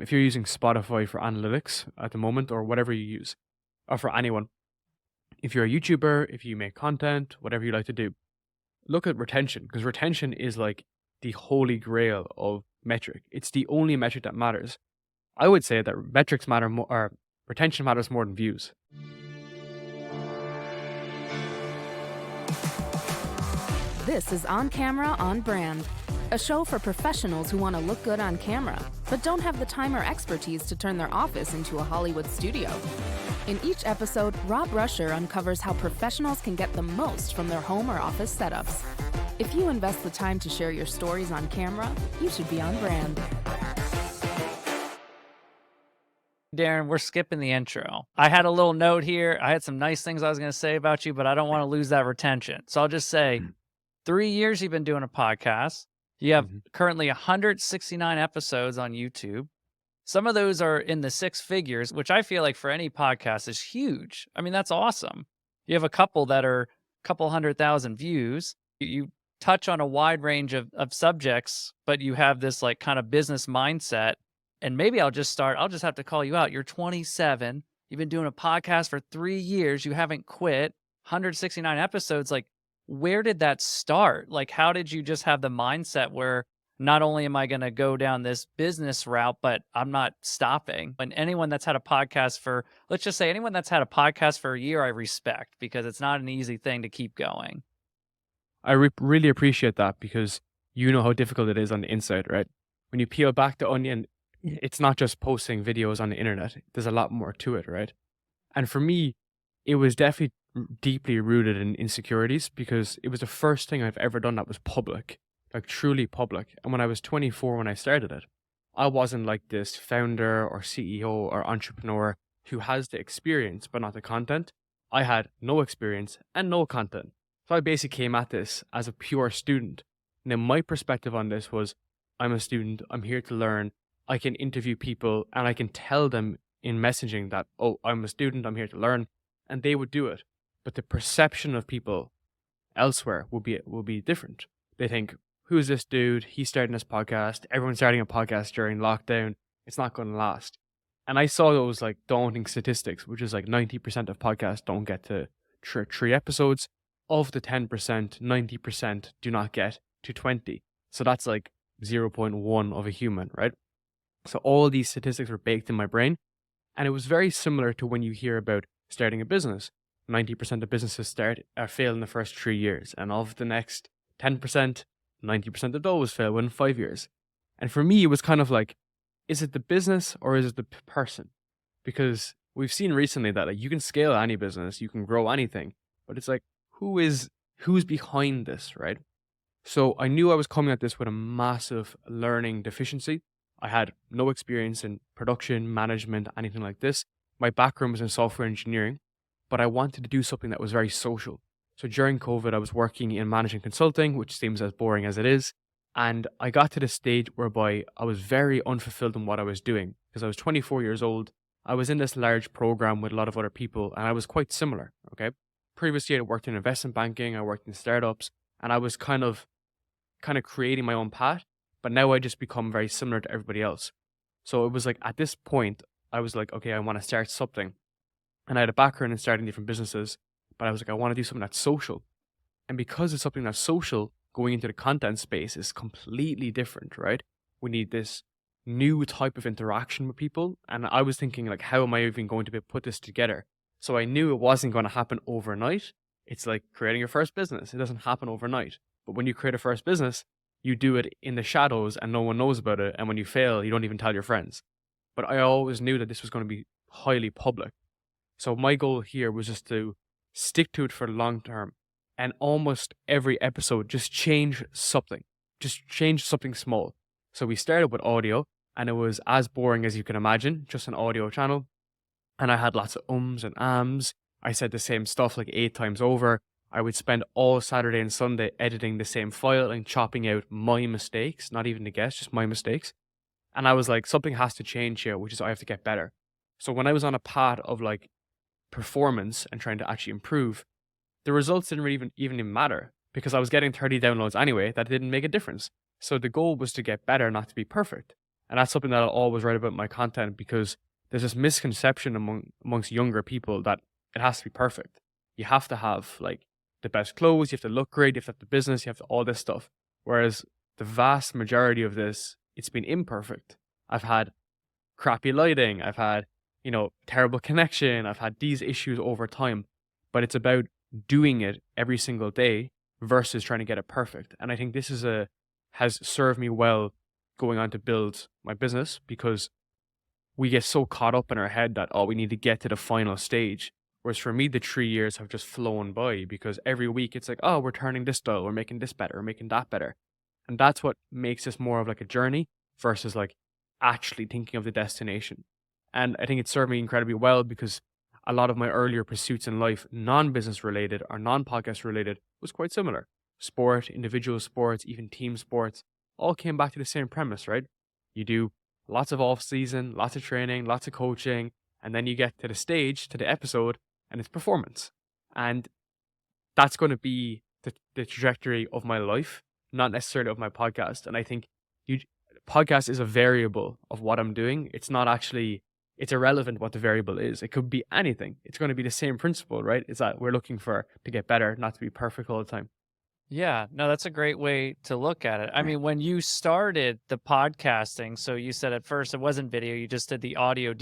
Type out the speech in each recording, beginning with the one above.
If you're using Spotify for analytics at the moment or whatever you use, or for anyone, if you're a YouTuber, if you make content, whatever you like to do, look at retention because retention is like the holy grail of metric. It's the only metric that matters. I would say that metrics matter more, or retention matters more than views. This is On Camera, On Brand, a show for professionals who want to look good on camera, but don't have the time or expertise to turn their office into a Hollywood studio. In each episode, Rob Ruscher uncovers how professionals can get the most from their home or office setups. If you invest the time to share your stories on camera, you should be on brand. Darren, we're skipping the intro. I had a little note here. I had some nice things I was going to say about you, but I don't want to lose that retention. So I'll just say 3 years you've been doing a podcast. You have currently 169 episodes on YouTube. Some of those are in the six figures, which I feel like for any podcast is huge. I mean, that's awesome. You have a couple that are a couple 100,000 views. You touch on a wide range of subjects, but you have this like kind of business mindset. And maybe I'll just have to call you out. You're 27. You've been doing a podcast for 3 years. You haven't quit. 169 episodes. Like, where did that start? Like, how did you just have the mindset where not only am I going to go down this business route, but I'm not stopping? And anyone that's had a podcast for, let's just say anyone that's had a podcast for a year, I respect because it's not an easy thing to keep going. I really appreciate that because you know how difficult it is on the inside, right? When you peel back the onion, it's not just posting videos on the internet. There's a lot more to it, right? And for me, it was definitely deeply rooted in insecurities because it was the first thing I've ever done that was public, like truly public. And when I was 24, when I started it, I wasn't like this founder or CEO or entrepreneur who has the experience, but not the content. I had no experience and no content. So I basically came at this as a pure student. And then my perspective on this was, I'm a student, I'm here to learn. I can interview people and I can tell them in messaging that, oh, I'm a student, I'm here to learn. And they would do it. But the perception of people elsewhere will be different. They think, who is this dude? He's starting this podcast. Everyone's starting a podcast during lockdown. It's not going to last. And I saw those like daunting statistics, which is like 90% of podcasts don't get to three episodes. Of the 10%, 90% do not get to 20. So that's like 0.1 of a human, right? So all these statistics were baked in my brain. And it was very similar to when you hear about starting a business. 90% of businesses fail in the first 3 years. And of the next 10%, 90% of those fail within 5 years. And for me, it was kind of like, is it the business or is it the person? Because we've seen recently that like, you can scale any business, you can grow anything. But it's like, who's behind this, right? So I knew I was coming at this with a massive learning deficiency. I had no experience in production, management, anything like this. My background was in software engineering, but I wanted to do something that was very social. So during COVID, I was working in management consulting, which seems as boring as it is. And I got to the stage whereby I was very unfulfilled in what I was doing because I was 24 years old. I was in this large program with a lot of other people and I was quite similar, okay? Previously, I worked in investment banking, I worked in startups, and I was kind of creating my own path. But now I just become very similar to everybody else. So it was like at this point, I was like, okay, I want to start something. And I had a background in starting different businesses, but I was like, I want to do something that's social. And because it's something that's social, going into the content space is completely different, right? We need this new type of interaction with people. And I was thinking like, how am I even going to put this together? So I knew it wasn't going to happen overnight. It's like creating your first business. It doesn't happen overnight. But when you create a first business, you do it in the shadows and no one knows about it. And when you fail, you don't even tell your friends. But I always knew that this was going to be highly public. So my goal here was just to stick to it for the long term. And almost every episode, just change something. Just change something small. So we started with audio and it was as boring as you can imagine, just an audio channel. And I had lots of ums and ahs. I said the same stuff like 8 times over. I would spend all Saturday and Sunday editing the same file and chopping out my mistakes, not even the guests, just my mistakes. And I was like, something has to change here, which is I have to get better. So when I was on a path of like performance and trying to actually improve, the results didn't really even matter because I was getting 30 downloads anyway. That didn't make a difference. So the goal was to get better, not to be perfect. And that's something that I'll always write about my content, because there's this misconception amongst younger people that it has to be perfect. You have to have like the best clothes, you have to look great, you have to have the business, you have to all this stuff. Whereas the vast majority of this, it's been imperfect. I've had crappy lighting, I've had, terrible connection, I've had these issues over time, but it's about doing it every single day versus trying to get it perfect. And I think this has served me well going on to build my business, because we get so caught up in our head that, we need to get to the final stage. Whereas for me, the 3 years have just flown by, because every week it's like, we're turning this dial, we're making this better, we're making that better. And that's what makes this more of like a journey versus like actually thinking of the destination. And I think it served me incredibly well, because a lot of my earlier pursuits in life, non-business related or non-podcast related, was quite similar. Sport, individual sports, even team sports, all came back to the same premise, right? You do lots of off season, lots of training, lots of coaching, and then you get to the stage, to the episode, and it's performance. And that's going to be the trajectory of my life, not necessarily of my podcast. And I think podcast is a variable of what I'm doing. It's not actually, it's irrelevant what the variable is. It could be anything. It's going to be the same principle, right? Is that we're looking to get better, not to be perfect all the time. Yeah, no, that's a great way to look at it. I mean, when you started the podcasting, so you said at first it wasn't video, you just did the audio.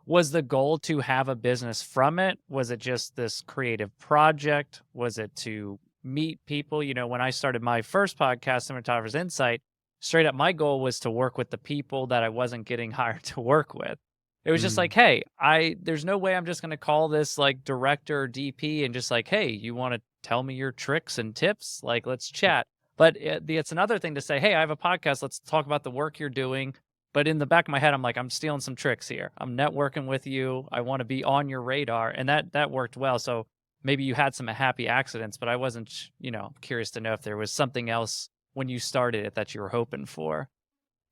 Was the goal to have a business from it? Was it just this creative project? Was it to meet people? When I started my first podcast, Cinematographer's Insight, straight up my goal was to work with the people that I wasn't getting hired to work with. It was just like, hey, there's no way I'm just going to call this like director or DP and just like, hey, you want to tell me your tricks and tips? Like, let's chat. But it's another thing to say, hey, I have a podcast. Let's talk about the work you're doing. But in the back of my head, I'm like, I'm stealing some tricks here. I'm networking with you. I want to be on your radar. And that worked well. So maybe you had some happy accidents, but I wasn't, curious to know if there was something else when you started it that you were hoping for.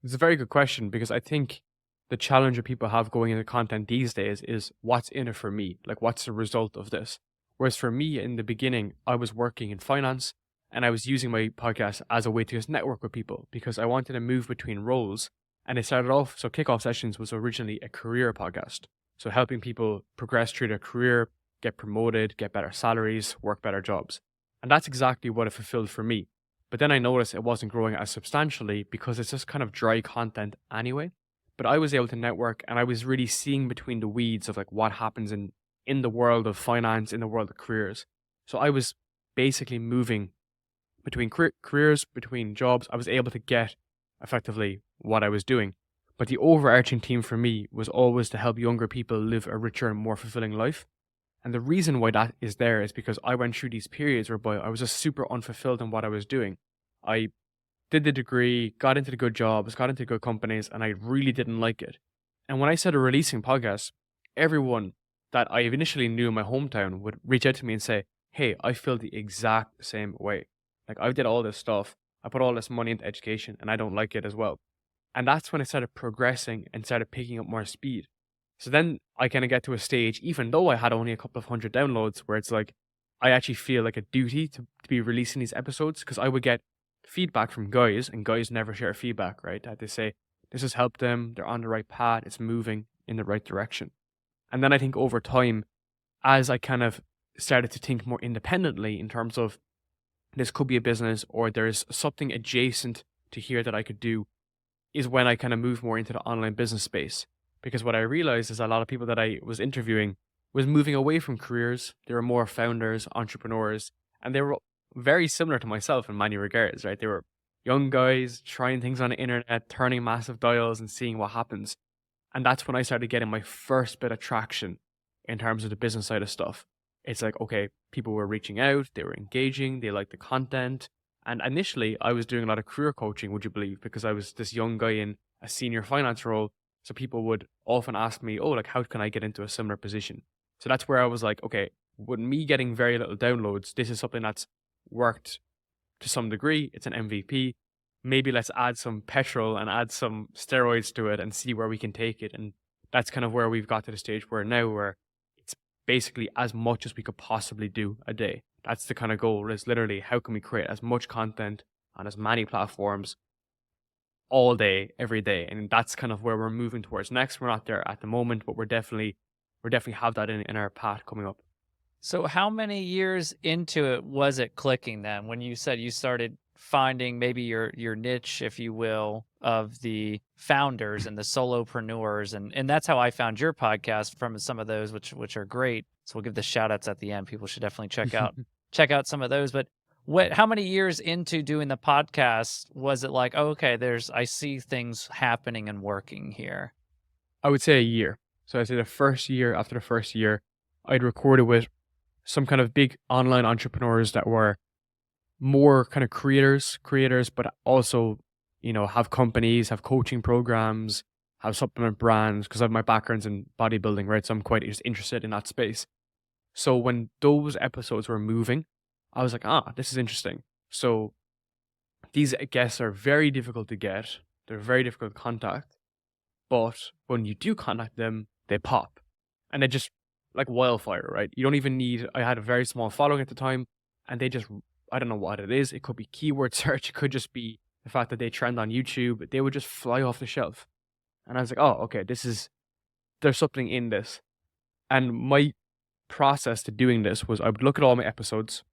It's a very good question, because I think the challenge that people have going into content these days is, what's in it for me? Like, what's the result of this? Whereas for me, in the beginning, I was working in finance and I was using my podcast as a way to just network with people, because I wanted to move between roles. And it started off, so Kickoff Sessions was originally a career podcast. So helping people progress through their career, get promoted, get better salaries, work better jobs. And that's exactly what it fulfilled for me. But then I noticed it wasn't growing as substantially, because it's just kind of dry content anyway. But I was able to network, and I was really seeing between the weeds of like what happens in the world of finance, in the world of careers. So I was basically moving between careers, between jobs. I was able to get effectively what I was doing. But the overarching theme for me was always to help younger people live a richer and more fulfilling life. And the reason why that is there is because I went through these periods whereby I was just super unfulfilled in what I was doing. I did the degree, got into the good jobs, got into good companies, and I really didn't like it. And when I started releasing podcasts, everyone that I initially knew in my hometown would reach out to me and say, hey, I feel the exact same way. Like, I did all this stuff, I put all this money into education, and I don't like it as well. And that's when I started progressing and started picking up more speed. So then I kind of get to a stage, even though I had only a couple of hundred downloads, where it's like, I actually feel like a duty to be releasing these episodes, because I would get feedback from guys, and guys never share feedback, right? That they say, this has helped them, they're on the right path, it's moving in the right direction. And then I think over time, as I kind of started to think more independently in terms of this could be a business or there's something adjacent to here that I could do, is when I kind of moved more into the online business space. Because what I realized is a lot of people that I was interviewing was moving away from careers. They were more founders, entrepreneurs, and they were very similar to myself in many regards, right? They were young guys trying things on the internet, turning massive dials and seeing what happens. And that's when I started getting my first bit of traction in terms of the business side of stuff. It's like, okay, people were reaching out, they were engaging, they liked the content. And initially, I was doing a lot of career coaching, would you believe? Because I was this young guy in a senior finance role. So people would often ask me, oh, like, how can I get into a similar position? So that's where I was like, okay, with me getting very little downloads, this is something that's worked to some degree. It's an MVP. Maybe let's add some petrol and add some steroids to it and see where we can take it. And that's kind of where we've got to the stage where now where it's basically as much as we could possibly do a day. That's the kind of goal, is literally how can we create as much content on as many platforms all day, every day. And that's kind of where we're moving towards next. We're not there at the moment, but we're definitely have that in our path coming up. So how many years into it was it clicking then when you said you started finding maybe your niche, if you will, of the founders and the solopreneurs, and that's how I found your podcast, from some of those which are great. So we'll give the shout outs at the end. People should definitely check out some of those. But how many years into doing the podcast was it like, oh, okay, I see things happening and working here? I would say a year. So I'd say after the first year, I'd recorded with some kind of big online entrepreneurs that were more kind of creators, but also, have companies, have coaching programs, have supplement brands, because I have my backgrounds in bodybuilding, right? So I'm quite just interested in that space. So when those episodes were moving, I was like, this is interesting. So these guests are very difficult to get. They're very difficult to contact. But when you do contact them, they pop. And they're just like wildfire, right? You don't even need, I had a very small following at the time, and they just, I don't know what it is. It could be keyword search. It could just be the fact that they trend on YouTube. They would just fly off the shelf. And I was like, oh, okay, there's something in this. And my process to doing this was I would look at all my episodes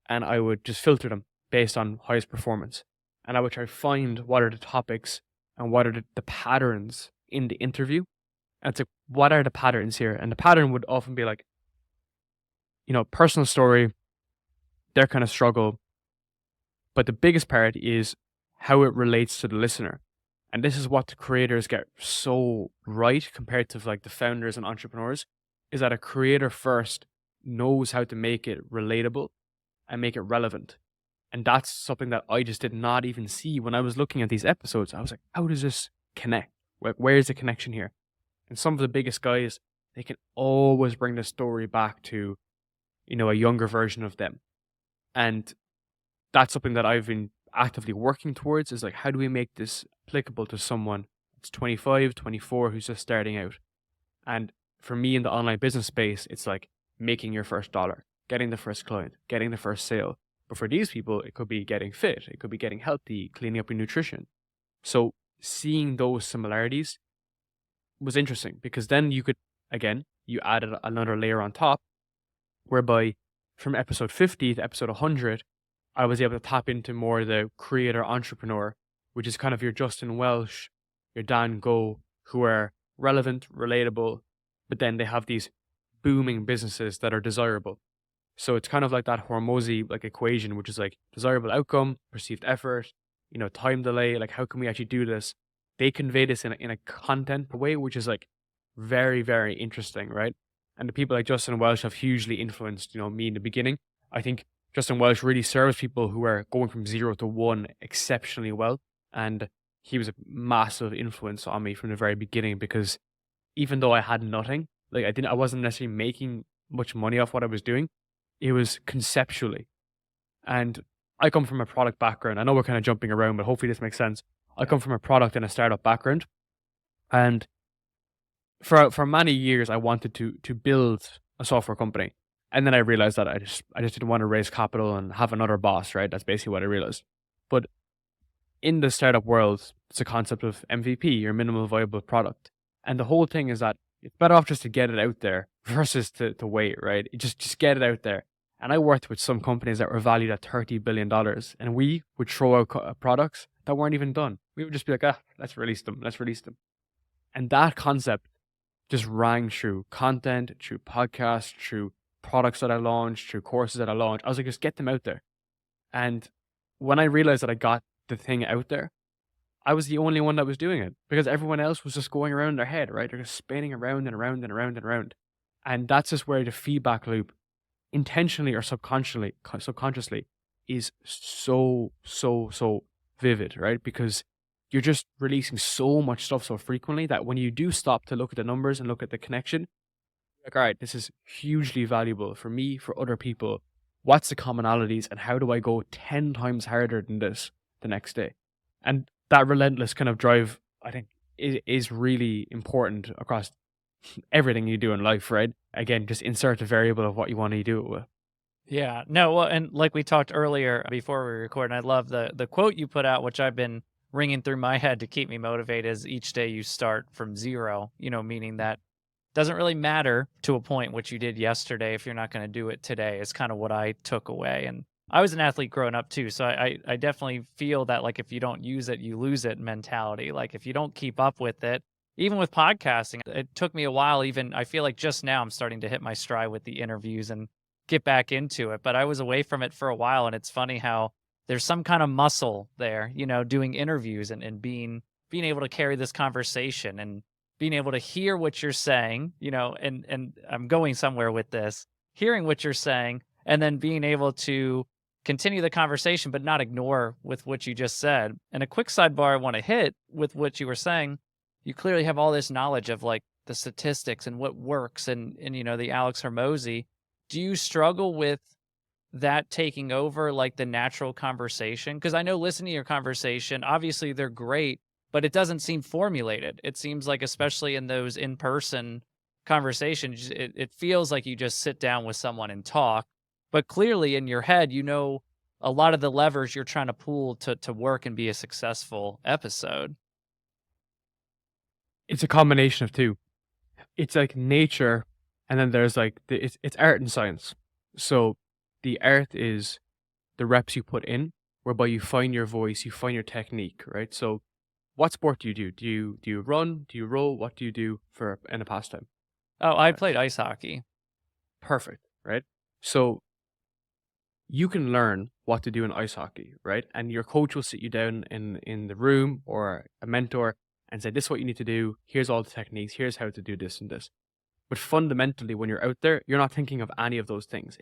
and I would just filter them based on highest performance. And I would try to find what are the topics and what are the patterns in the interview. And it's like, what are the patterns here? And the pattern would often be like, personal story, their kind of struggle. But the biggest part is how it relates to the listener. And this is what the creators get so right compared to like the founders and entrepreneurs, is that a creator first knows how to make it relatable and make it relevant. And that's something that I just did not even see when I was looking at these episodes. I was like, how does this connect? Like, where's the connection here? And some of the biggest guys, they can always bring the story back to, a younger version of them. And that's something that I've been actively working towards, is like, how do we make this applicable to someone that's 25, 24, who's just starting out? And for me in the online business space, it's like making your first dollar, getting the first client, getting the first sale. But for these people, it could be getting fit, it could be getting healthy, cleaning up your nutrition. So seeing those similarities was interesting, because then you added another layer on top, whereby from episode 50 to episode 100, I was able to tap into more the creator entrepreneur, which is kind of your Justin Welsh, your Dan Go, who are relevant, relatable, but then they have these booming businesses that are desirable. So it's kind of like that Hormozy like equation, which is like desirable outcome, perceived effort, time delay. Like, how can we actually do this? They convey this in a content way, which is like very, very interesting, right? And the people like Justin Welsh have hugely influenced, me in the beginning. I think Justin Welsh really serves people who are going from 0 to 1 exceptionally well. And he was a massive influence on me from the very beginning, because even though I had nothing, like I wasn't necessarily making much money off what I was doing. It was conceptually. And I come from a product background. I know we're kind of jumping around, but hopefully this makes sense. I come from a product and a startup background. And for many years, I wanted to build a software company. And then I realized that I just didn't want to raise capital and have another boss, right? That's basically what I realized. But in the startup world, it's a concept of MVP, your minimal viable product. And the whole thing is that it's better off just to get it out there versus to wait, right? Just get it out there. And I worked with some companies that were valued at $30 billion, and we would throw out products that weren't even done. We would just be like, let's release them. And that concept just rang through content, through podcasts, through products that I launched, through courses that I launched. I was like, just get them out there. And when I realized that I got the thing out there, I was the only one that was doing it, because everyone else was just going around their head, right? They're just spinning around and around and around and around. And that's just where the feedback loop, intentionally or subconsciously, is so vivid, right? Because you're just releasing so much stuff so frequently that when you do stop to look at the numbers and look at the connection, you're like, all right, this is hugely valuable for me, for other people. What's the commonalities, and how do I go 10 times harder than this the next day? And that relentless kind of drive, I think, is really important across everything you do in life, right? Again, just insert a variable of what you want to do it with. Yeah, no, well, and like we talked earlier before we recorded, I love the quote you put out, which I've been ringing through my head to keep me motivated is each day you start from zero, meaning that doesn't really matter to a point what you did yesterday if you're not going to do it today is kind of what I took away. And I was an athlete growing up too. So I definitely feel that like if you don't use it, you lose it mentality. Like if you don't keep up with it, even with podcasting, it took me a while. Even I feel like just now I'm starting to hit my stride with the interviews and get back into it. But I was away from it for a while. And it's funny how there's some kind of muscle there, doing interviews and being able to carry this conversation and being able to hear what you're saying, and I'm going somewhere with this, hearing what you're saying, and then being able to continue the conversation, but not ignore with what you just said. And a quick sidebar I want to hit with what you were saying, you clearly have all this knowledge of like the statistics and what works and the Alex Hormozy. Do you struggle with that taking over like the natural conversation? Because I know listening to your conversation, obviously they're great, but it doesn't seem formulated. It seems like, especially in those in-person conversations, it feels like you just sit down with someone and talk. But clearly in your head, a lot of the levers you're trying to pull to work and be a successful episode. It's a combination of two. It's like nature, and then there's like it's art and science. So the art is the reps you put in, whereby you find your voice, you find your technique, right? So what sport do you do? Do you run? Do you row? What do you do in a pastime? Oh, I played ice hockey. Perfect, right? So you can learn what to do in ice hockey, right? And your coach will sit you down in the room, or a mentor, and say, this is what you need to do. Here's all the techniques. Here's how to do this and this. But fundamentally, when you're out there, you're not thinking of any of those things.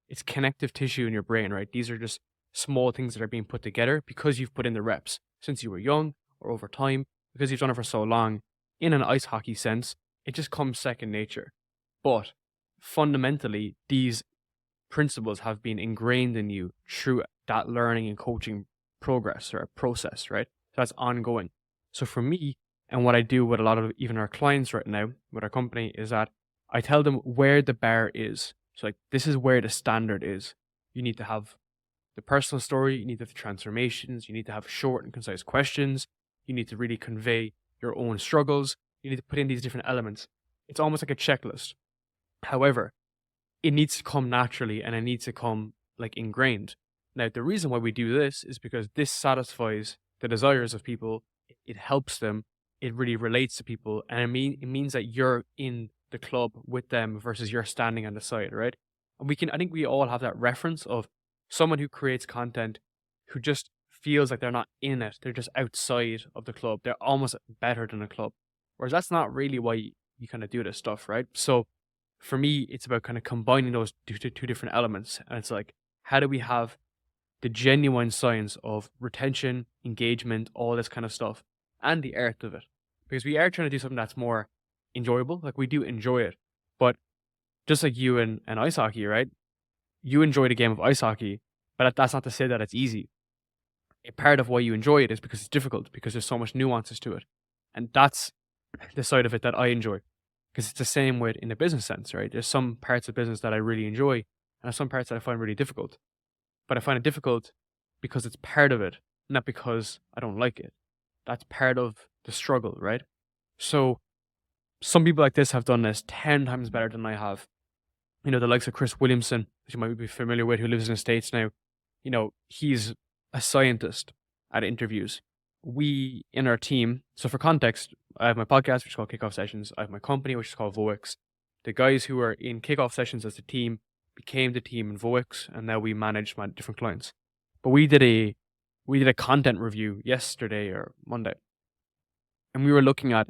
It's connective tissue in your brain, right? These are just small things that are being put together because you've put in the reps since you were young or over time, because you've done it for so long. In an ice hockey sense, it just comes second nature. But fundamentally, these principles have been ingrained in you through that learning and coaching progress or process, right? So that's ongoing. So for me, and what I do with a lot of even our clients right now with our company, is that I tell them where the bar is. So like, this is where the standard is. You need to have the personal story, you need to have the transformations, you need to have short and concise questions, you need to really convey your own struggles, you need to put in these different elements. It's almost like a checklist. However, it needs to come naturally, and it needs to come like ingrained. Now, the reason why we do this is because this satisfies the desires of people. It helps them. It really relates to people. And it means that you're in the club with them versus you're standing on the side, right? And I think we all have that reference of someone who creates content who just feels like they're not in it. They're just outside of the club. They're almost better than a club. Whereas that's not really why you kind of do this stuff, right? So for me, it's about kind of combining those two different elements. And it's like, how do we have the genuine science of retention, engagement, all this kind of stuff, and the art of it? Because we are trying to do something that's more enjoyable. Like, we do enjoy it. But just like you and ice hockey, right? You enjoy the game of ice hockey, but that's not to say that it's easy. A part of why you enjoy it is because it's difficult, because there's so much nuances to it. And that's the side of it that I enjoy. Because it's the same with in the business sense, right? There's some parts of business that I really enjoy, and there's some parts that I find really difficult. But I find it difficult because it's part of it, not because I don't like it. That's part of the struggle, right? So some people like this have done this 10 times better than I have. The likes of Chris Williamson, which you might be familiar with, who lives in the States now. He's a scientist at interviews. We, in our team, so for context, I have my podcast, which is called Kickoff Sessions. I have my company, which is called Voix. The guys who are in Kickoff Sessions as the team became the team in Voix, and now we manage my different clients. But we did a content review yesterday or Monday, and we were looking at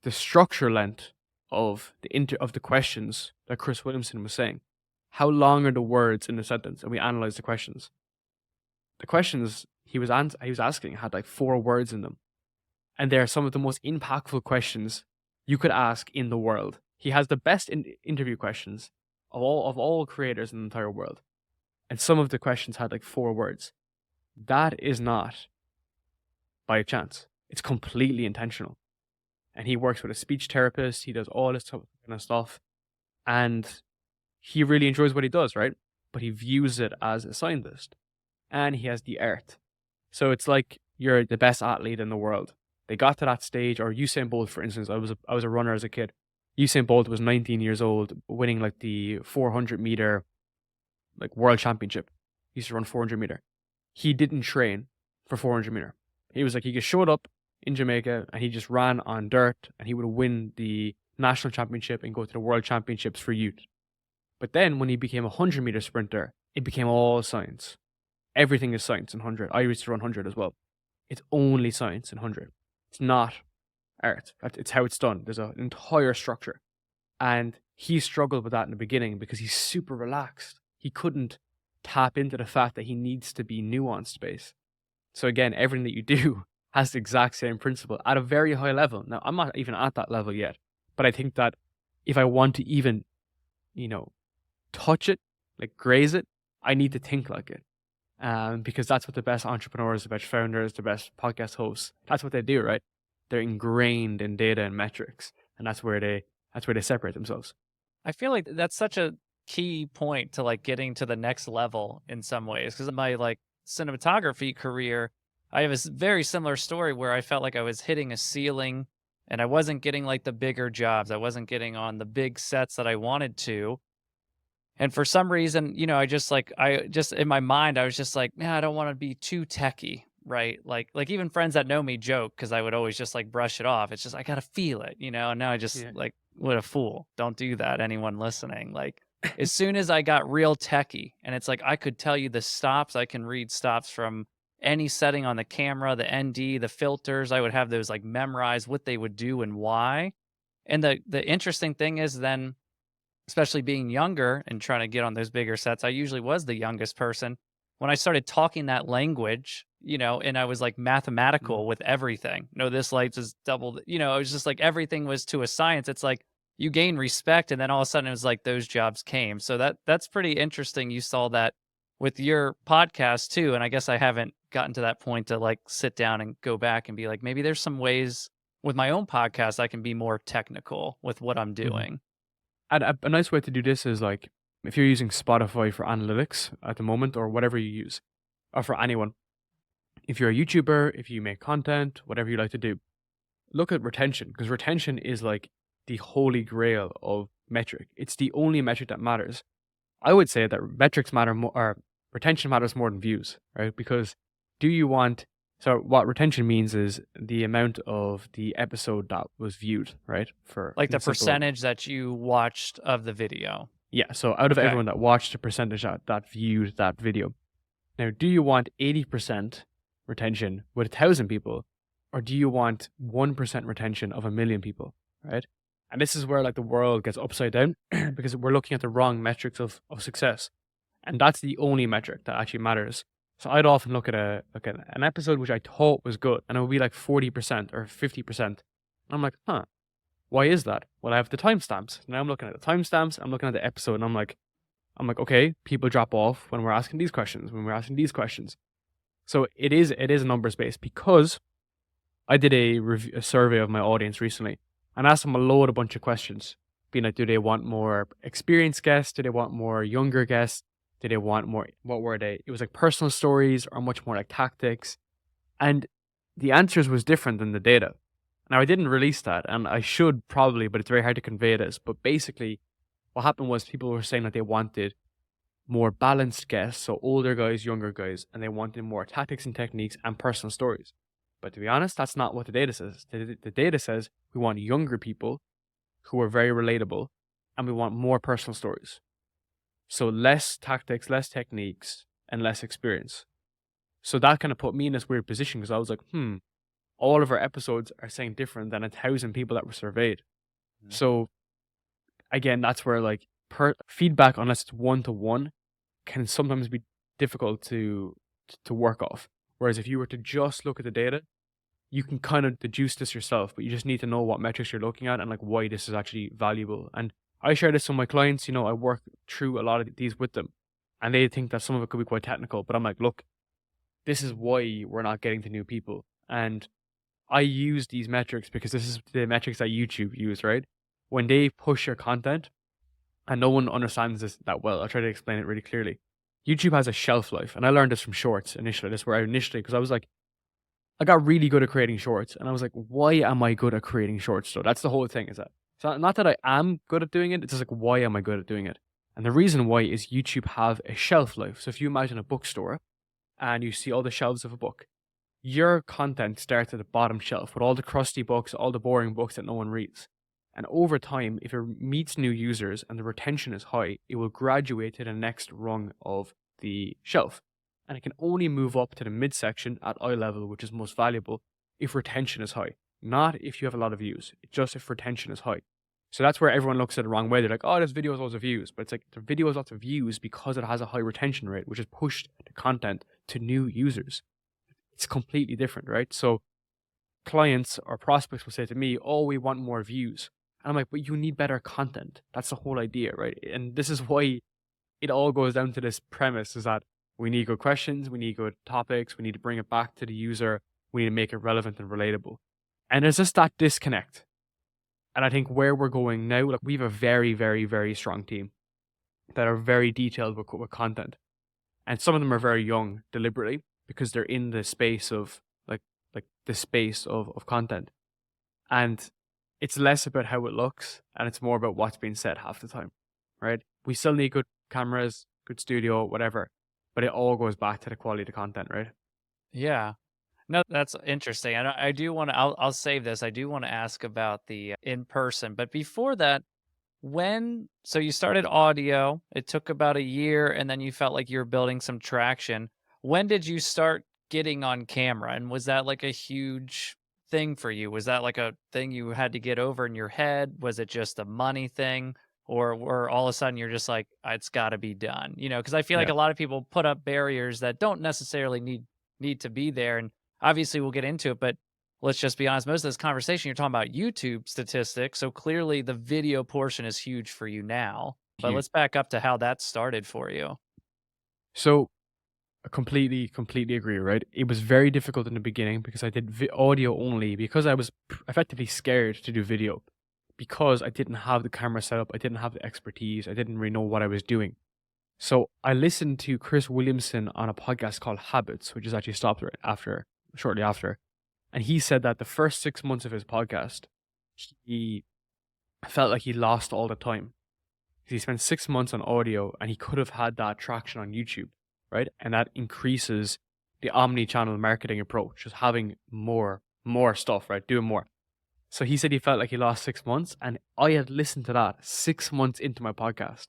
the structure length of the questions that Chris Williamson was saying. How long are the words in the sentence? And we analyzed the questions. The questions he was asking had like 4 words in them. And they're some of the most impactful questions you could ask in the world. He has the best interview questions of all creators in the entire world. And some of the questions had like 4 words. That is not by chance. It's completely intentional. And he works with a speech therapist. He does all this kind of stuff. And he really enjoys what he does, right? But he views it as a scientist. And he has the art. So it's like you're the best athlete in the world. They got to that stage, or Usain Bolt, for instance. I was a runner as a kid. Usain Bolt was 19 years old, winning like the 400 meter like world championship. He used to run 400 meter. He didn't train for 400 meter. He was like, he just showed up in Jamaica and he just ran on dirt and he would win the national championship and go to the world championships for youth. But then when he became a 100-meter sprinter, it became all science. Everything is science in 100. I used to run 100 as well. It's only science in 100. It's not art. It's how it's done. There's an entire structure. And he struggled with that in the beginning because he's super relaxed. He couldn't tap into the fact that he needs to be nuanced based. So again, everything that you do has the exact same principle at a very high level. Now, I'm not even at that level yet, but I think that if I want to even, touch it, like graze it, I need to think like it. Because that's what the best entrepreneurs, the best founders, the best podcast hosts, that's what they do, right? They're ingrained in data and metrics, and that's where they separate themselves. I feel like that's such a key point to like getting to the next level in some ways. Because my like cinematography career, I have a very similar story where I felt like I was hitting a ceiling and I wasn't getting like the bigger jobs. I wasn't getting on the big sets that I wanted to. And for some reason, I just in my mind, I was just like, man, I don't want to be too techie, right? Like even friends that know me joke because I would always just like brush it off. It's just, I got to feel it, and now I just like, what a fool. Don't do that. Anyone listening, like as soon as I got real techie and it's like, I could tell you the stops, I can read stops from any setting on the camera, the ND, the filters, I would have those like memorized what they would do and why. And the interesting thing is then, especially being younger and trying to get on those bigger sets, I usually was the youngest person. When I started talking that language, and I was like mathematical with everything. No, this light is double. It was just like everything was to a science. It's like you gain respect, and then all of a sudden it was like those jobs came. So that's pretty interesting. You saw that with your podcast too, and I guess I haven't gotten to that point to like sit down and go back and be like, maybe there's some ways with my own podcast I can be more technical with what I'm doing. And a nice way to do this is like, if you're using Spotify for analytics at the moment, or whatever you use, or for anyone, if you're a YouTuber, if you make content, whatever you like to do, look at retention, because retention is like the holy grail of metric. It's the only metric that matters. I would say that metrics matter more, or retention matters more than views, right? Because so what retention means is the amount of the episode that was viewed, right? For like the percentage that you watched of the video. Yeah. So out of everyone that watched, the percentage that viewed that video. Now, do you want 80% retention with 1,000 people, or do you want 1% retention of 1,000,000 people, right? And this is where like the world gets upside down because we're looking at the wrong metrics of success. And that's the only metric that actually matters. So I'd often look at an episode which I thought was good, and it would be like 40% or 50%. I'm like, why is that? Well, I have the timestamps. Now I'm looking at the timestamps, I'm looking at the episode, and I'm like, okay, people drop off when we're asking these questions, So it is a numbers based, because I did a survey of my audience recently and asked them a bunch of questions, being like, do they want more experienced guests? Do they want more younger guests? Did they want more? What were they? It was like personal stories or much more like tactics. And the answers was different than the data. Now, I didn't release that, and I should probably, but it's very hard to convey this. But basically, what happened was people were saying that they wanted more balanced guests, so older guys, younger guys, and they wanted more tactics and techniques and personal stories. But to be honest, that's not what the data says. The data says we want younger people who are very relatable, and we want more personal stories. So less tactics, less techniques, and less experience. So that kind of put me in this weird position, because I was like, all of our episodes are saying different than 1,000 people that were surveyed. Mm-hmm. So again, that's where like feedback, unless it's one-to-one, can sometimes be difficult to work off. Whereas if you were to just look at the data, you can kind of deduce this yourself, but you just need to know what metrics you're looking at and like why this is actually valuable. And I share this with my clients, I work through a lot of these with them, and they think that some of it could be quite technical, but I'm like, look, this is why we're not getting to new people. And I use these metrics because this is the metrics that YouTube use, right? When they push your content, and no one understands this that well, I'll try to explain it really clearly. YouTube has a shelf life, and I learned this from shorts initially. This is where I initially, because I was like, I got really good at creating shorts, and I was like, why am I good at creating shorts? So that's the whole thing. Is that so? Not that I am good at doing it. It's just like, why am I good at doing it? And the reason why is YouTube have a shelf life. So if you imagine a bookstore and you see all the shelves of a book, your content starts at the bottom shelf with all the crusty books, all the boring books that no one reads. And over time, if it meets new users and the retention is high, it will graduate to the next rung of the shelf. And it can only move up to the midsection at eye level, which is most valuable, if retention is high. Not if you have a lot of views, just if retention is high. So that's where everyone looks at it the wrong way. They're like, oh, this video has lots of views. But it's like, the video has lots of views because it has a high retention rate, which has pushed the content to new users. It's completely different, right? So clients or prospects will say to me, oh, we want more views. And I'm like, but you need better content. That's the whole idea, right? And this is why it all goes down to this premise, is that we need good questions, we need good topics, we need to bring it back to the user, we need to make it relevant and relatable. And there's just that disconnect. And I think where we're going now, like, we have a very, very, very strong team that are very detailed with content. And some of them are very young deliberately because they're in the space of like the space of content. And it's less about how it looks and it's more about what's being said half the time, right? We still need good cameras, good studio, whatever, but it all goes back to the quality of the content, right? Yeah. No, that's interesting. And I do want to, I'll save this. I do want to ask about the in person. But before that, so you started audio, it took about a year, and then you felt like you were building some traction. When did you start getting on camera? And was that like a huge thing for you? Was that like a thing you had to get over in your head? Was it just a money thing? Or all of a sudden you're just like, it's got to be done, because I feel like Yeah. a lot of people put up barriers that don't necessarily need to be there. And obviously we'll get into it, but let's just be honest. Most of this conversation, you're talking about YouTube statistics. So clearly the video portion is huge for you now, but Huge. let's back up to how that started for you. So I completely agree, right? It was very difficult in the beginning because I did audio only, because I was effectively scared to do video, because I didn't have the camera set up, I didn't have the expertise, I didn't really know what I was doing. So I listened to Chris Williamson on a podcast called Habits, which is actually stopped shortly after. And he said that the first 6 months of his podcast, he felt like he lost all the time. He spent 6 months on audio and he could have had that traction on YouTube, right? And that increases the omni-channel marketing approach, just having more stuff, right? Doing more. So he said he felt like he lost 6 months, and I had listened to that 6 months into my podcast.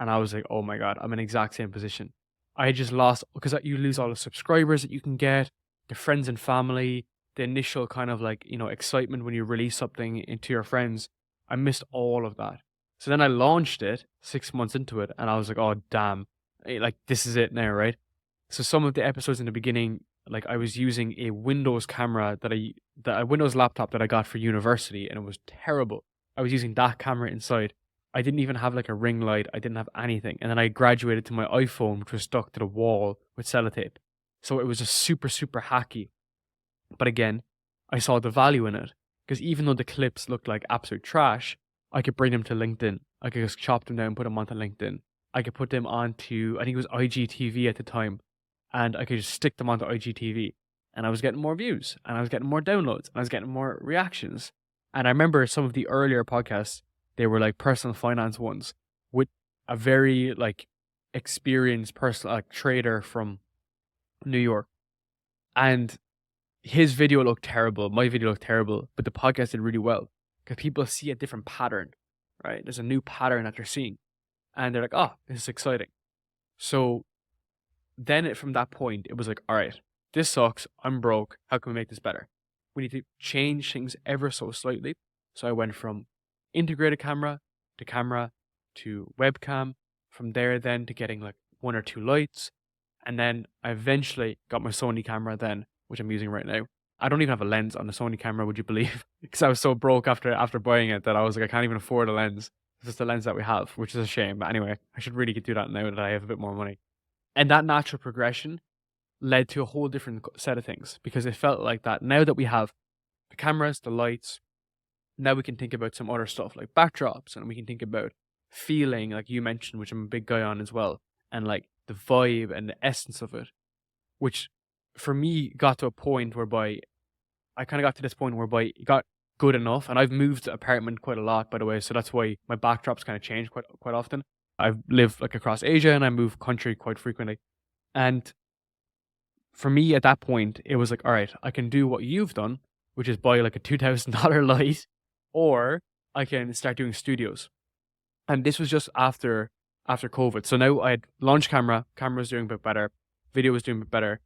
And I was like, oh my God, I'm in the exact same position. I had just lost, because you lose all the subscribers that you can get, the friends and family, the initial kind of like, excitement when you release something into your friends. I missed all of that. So then I launched it 6 months into it, and I was like, oh, damn, like this is it now, right? So some of the episodes in the beginning, like I was using a Windows camera a Windows laptop that I got for university, and it was terrible. I was using that camera inside. I didn't even have like a ring light. I didn't have anything. And then I graduated to my iPhone, which was stuck to the wall with sellotape. So it was just super, super hacky. But again, I saw the value in it, because even though the clips looked like absolute trash, I could bring them to LinkedIn. I could just chop them down and put them onto LinkedIn. I could put them onto, I think it was IGTV at the time, and I could just stick them onto IGTV. And I was getting more views, and I was getting more downloads, and I was getting more reactions. And I remember some of the earlier podcasts, they were like personal finance ones with a very like experienced personal like trader from New York. And his video looked terrible. My video looked terrible, but the podcast did really well because people see a different pattern, right? There's a new pattern that they're seeing, and they're like, oh, this is exciting. So then from that point, it was like, all right, this sucks. I'm broke. How can we make this better? We need to change things ever so slightly. So I went from integrated camera to webcam, from there then to getting like 1 or 2 lights, and then I eventually got my Sony camera then, which I'm using right now. I don't even have a lens on the Sony camera, would you believe? Because I was so broke after buying it that I was like, I can't even afford a lens. It's just the lens that we have, which is a shame. But anyway, I should really do that now that I have a bit more money. And that natural progression led to a whole different set of things, because it felt like that now that we have the cameras, the lights, now we can think about some other stuff like backdrops, and we can think about feeling, like you mentioned, which I'm a big guy on as well, and like the vibe and the essence of it, which for me, got to a point whereby I kind of got to this point whereby it got good enough, and I've moved apartment quite a lot, by the way, so that's why my backdrops kind of change quite often. I've lived like across Asia, and I move country quite frequently. And for me at that point, it was like, all right, I can do what you've done, which is buy like a $2,000 light, or I can start doing studios. And this was just after COVID. So now I had launch camera was doing a bit better, video was doing a bit better.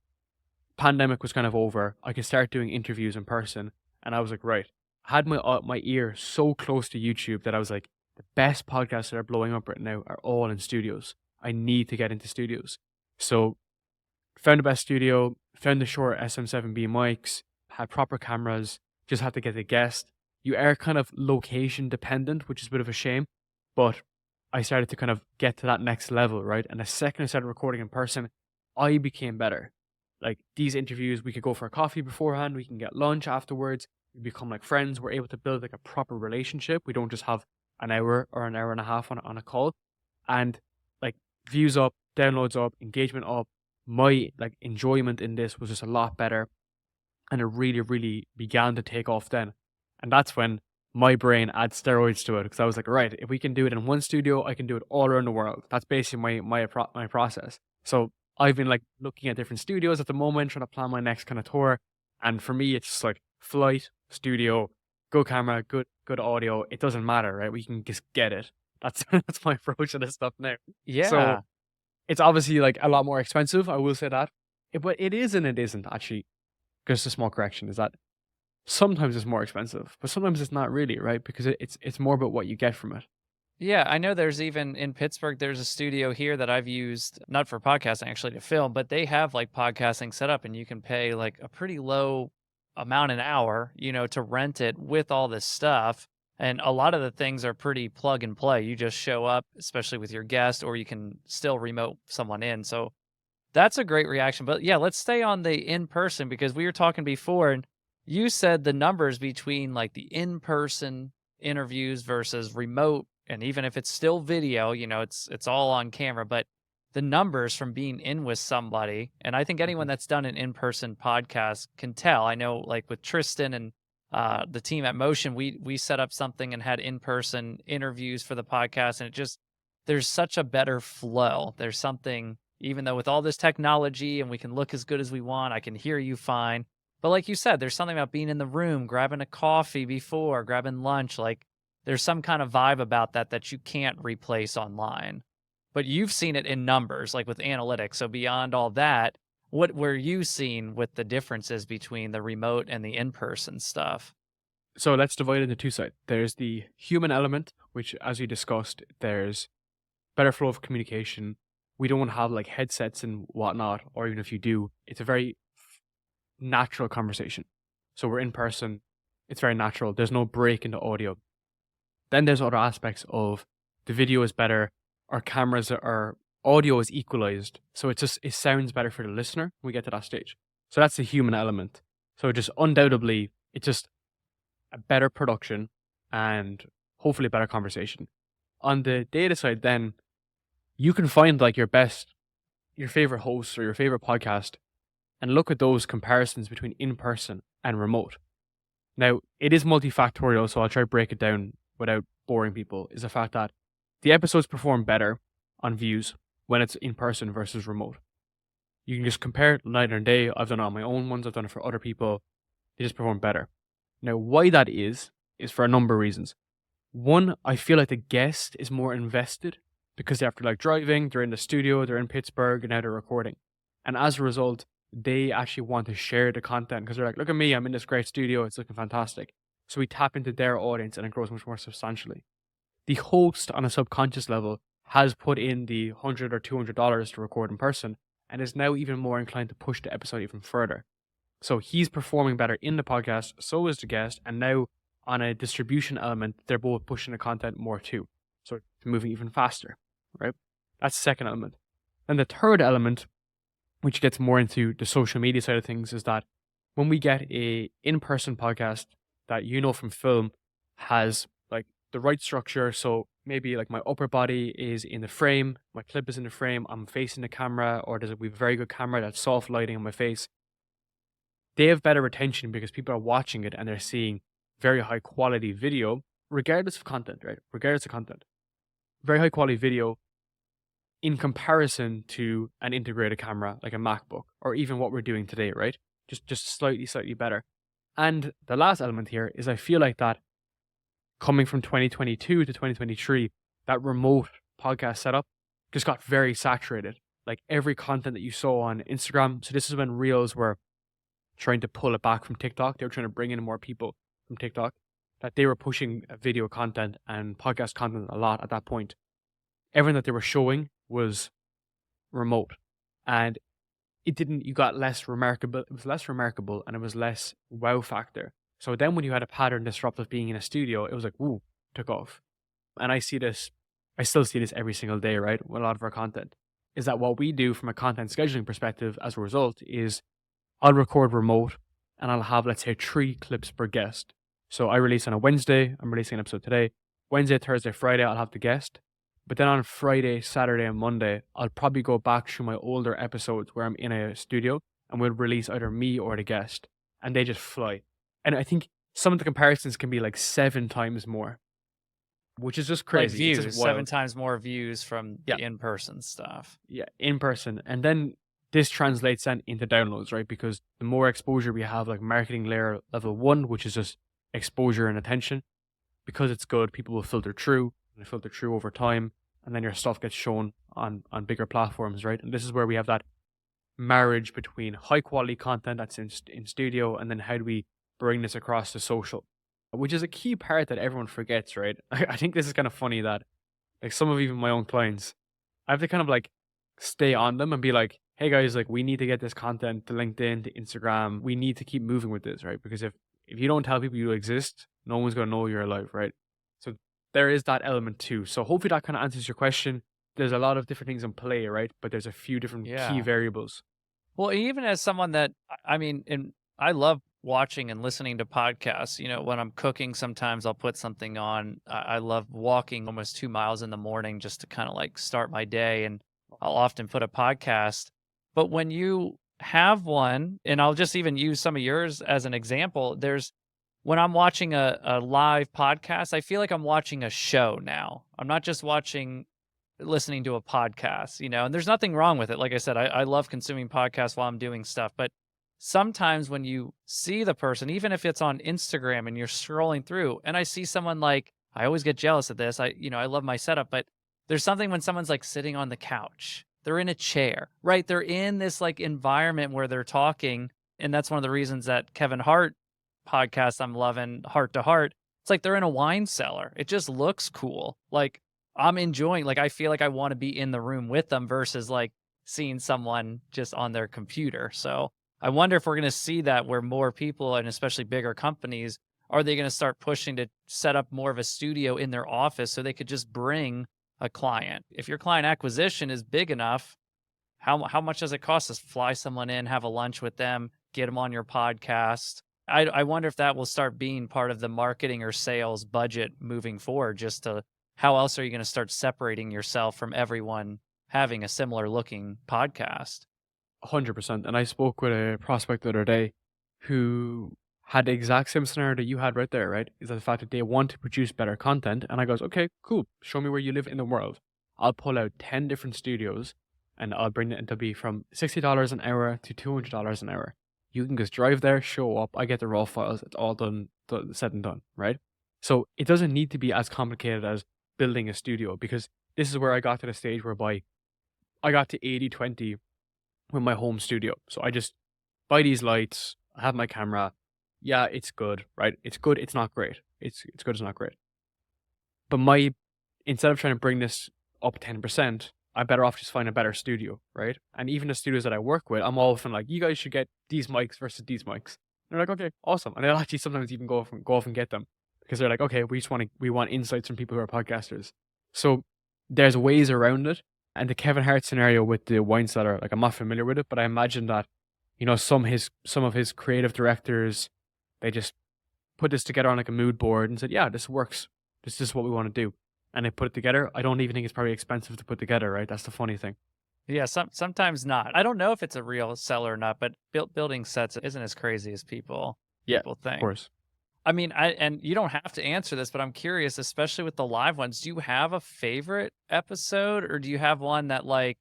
Pandemic was kind of over. I could start doing interviews in person, and I was like, right. I had my ear so close to YouTube that I was like, the best podcasts that are blowing up right now are all in studios. I need to get into studios. So found the best studio, found the Shure SM7B mics, had proper cameras, just had to get a guest. You are kind of location dependent, which is a bit of a shame, but I started to kind of get to that next level, right? And the second I started recording in person, I became better. Like these interviews, we could go for a coffee beforehand, we can get lunch afterwards, we become like friends, we're able to build like a proper relationship. We don't just have an hour or an hour and a half on a call. And like views up, downloads up, engagement up. My like enjoyment in this was just a lot better. And it really, really began to take off then. And that's when my brain adds steroids to it, because I was like, right, if we can do it in one studio, I can do it all around the world. That's basically my process. So I've been like looking at different studios at the moment, trying to plan my next kind of tour. And for me, it's just like flight, studio, good camera, good audio. It doesn't matter, right? We can just get it. That's that's my approach to this stuff now. Yeah. So it's obviously like a lot more expensive. I will say that, but it is and it isn't actually. Just a small correction is that sometimes it's more expensive, but sometimes it's not really, right? Because it's more about what you get from it. Yeah, I know there's even in Pittsburgh, there's a studio here that I've used, not for podcasting actually, to film, but they have like podcasting set up, and you can pay like a pretty low amount an hour, to rent it with all this stuff. And a lot of the things are pretty plug and play. You just show up, especially with your guest, or you can still remote someone in. So that's a great reaction. But yeah, let's stay on the in-person, because we were talking before and you said the numbers between like the in-person interviews versus remote, and even if it's still video, it's all on camera, but the numbers from being in with somebody, and I think anyone that's done an in-person podcast can tell. I know like with Tristan and the team at Motion, we set up something and had in-person interviews for the podcast, and there's such a better flow. There's something, even though with all this technology and we can look as good as we want, I can hear you fine. But like you said, there's something about being in the room, grabbing a coffee before, grabbing lunch. Like there's some kind of vibe about that you can't replace online. But you've seen it in numbers, like with analytics. So beyond all that, what were you seeing with the differences between the remote and the in-person stuff? So let's divide it into two sides. There's the human element, which, as we discussed, there's better flow of communication. We don't have like headsets and whatnot, or even if you do, it's a very natural conversation. So we're in person, it's very natural. There's no break in the audio. Then there's other aspects of the video is better, our audio is equalized, so it sounds better for the listener when we get to that stage. So that's the human element. So just undoubtedly, it's just a better production and hopefully a better conversation. On the data side, then you can find like your favorite hosts or your favorite podcast and look at those comparisons between in-person and remote. Now, it is multifactorial, so I'll try to break it down without boring people, is the fact that the episodes perform better on views when it's in-person versus remote. You can just compare it night and day. I've done it on my own ones, I've done it for other people. They just perform better. Now, why that is for a number of reasons. One, I feel like the guest is more invested because they're after like driving, they're in the studio, they're in Pittsburgh, and now they're recording. And as a result, they actually want to share the content because they're like, look at me, I'm in this great studio, it's looking fantastic. So we tap into their audience and it grows much more substantially. The host on a subconscious level has put in the $100 or $200 to record in person and is now even more inclined to push the episode even further. So he's performing better in the podcast, so is the guest, and now on a distribution element, they're both pushing the content more too. So it's moving even faster, right? That's the second element. And the third element, which gets more into the social media side of things, is that when we get a in-person podcast that from film has like the right structure, so maybe like my upper body is in the frame, my clip is in the frame, I'm facing the camera, or there's a very good camera that's soft lighting on my face. they have better retention because people are watching it and they're seeing very high quality video, regardless of content, right? Regardless of content. Very high quality video in comparison to an integrated camera like a MacBook or even what we're doing today, right? Just slightly better. And the last element here is I feel like that coming from 2022 to 2023, that remote podcast setup just got very saturated. Like every content that you saw on Instagram. So this is when Reels were trying to pull it back from TikTok. They were trying to bring in more people from TikTok. That they were pushing video content and podcast content a lot at that point. Everything that they were showing was remote. And you got less remarkable. It was less remarkable and it was less wow factor. So then when you had a pattern disrupt of being in a studio, it was like, woo, took off. And I still see this every single day, right? With a lot of our content is that what we do from a content scheduling perspective as a result is I'll record remote and I'll have, let's say, 3 clips per guest. So I release on a Wednesday, I'm releasing an episode today. Wednesday, Thursday, Friday, I'll have the guest. But then on Friday, Saturday, and Monday, I'll probably go back through my older episodes where I'm in a studio and we'll release either me or the guest. And they just fly. And I think some of the comparisons can be like 7 times more, which is just crazy. Like It's views, just wild. 7 times more views from the in-person stuff. Yeah, in person. And then this translates then into downloads, right? Because the more exposure we have, like marketing layer level 1, which is just exposure and attention, because it's good, people will filter through, and they filter through over time, and then your stuff gets shown on bigger platforms, right? And this is where we have that marriage between high quality content that's in studio, and then how do we bring this across to social, which is a key part that everyone forgets, right? I think this is kind of funny that like some of even my own clients, I have to kind of like stay on them and be like, hey guys, like we need to get this content to LinkedIn, to Instagram. We need to keep moving with this, right? Because if you don't tell people you exist, no one's going to know you're alive, right? So there is that element too. So hopefully that kind of answers your question. There's a lot of different things in play, right? But there's a few different key variables. Well, even as someone that, I mean, and I love watching and listening to podcasts. You know, when I'm cooking, sometimes I'll put something on. I love walking almost 2 miles in the morning just to kind of like start my day. And I'll often put a podcast. But when you have one, and I'll just even use some of yours as an example, when I'm watching a live podcast, I feel like I'm watching a show now. I'm not just listening to a podcast, you know, and there's nothing wrong with it. Like I said, I love consuming podcasts while I'm doing stuff, but sometimes when you see the person, even if it's on Instagram and you're scrolling through and I see someone like, I always get jealous of this. I love my setup, but there's something when someone's like sitting on the couch, they're in a chair, right? They're in this like environment where they're talking. And that's one of the reasons that Kevin Hart podcast I'm loving, Heart to Heart. It's like they're in a wine cellar. It just looks cool. Like I'm enjoying, like I feel like I want to be in the room with them versus like seeing someone just on their computer. So I wonder if we're going to see that where more people and especially bigger companies, are they going to start pushing to set up more of a studio in their office so they could just bring a client? If your client acquisition is big enough, how much does it cost to fly someone in, have a lunch with them, get them on your podcast? I wonder if that will start being part of the marketing or sales budget moving forward, just to how else are you going to start separating yourself from everyone having a similar looking podcast? 100%. And I spoke with a prospect the other day who had the exact same scenario that you had right there, right? Is that the fact that they want to produce better content. And I goes, okay, cool. Show me where you live in the world. I'll pull out 10 different studios and I'll bring it to be from $60 an hour to $200 an hour. You can just drive there, show up. I get the raw files. It's all done, said and done, right? So it doesn't need to be as complicated as building a studio, because this is where I got to the stage whereby I got to 80-20 with my home studio. So I just buy these lights, I have my camera. Yeah, it's good, right? It's good, it's not great. It's good, it's not great. But instead of trying to bring this up 10%, I'm better off just finding a better studio, right? And even the studios that I work with, I'm often like, you guys should get these mics versus these mics. And they're like, okay, awesome. And they'll actually sometimes even go off and get them, because they're like, okay, we want insights from people who are podcasters. So there's ways around it. And the Kevin Hart scenario with the wine cellar, like I'm not familiar with it, but I imagine that, you know, some of his creative directors, they just put this together on like a mood board and said, yeah, this works. This is what we want to do. And they put it together. I don't even think it's probably expensive to put together, right? That's the funny thing. Yeah, sometimes not. I don't know if it's a real seller or not, but building sets isn't as crazy as people Yeah, people of think. course. I mean, and you don't have to answer this, but I'm curious, especially with the live ones, do you have a favorite episode, or do you have one that, like,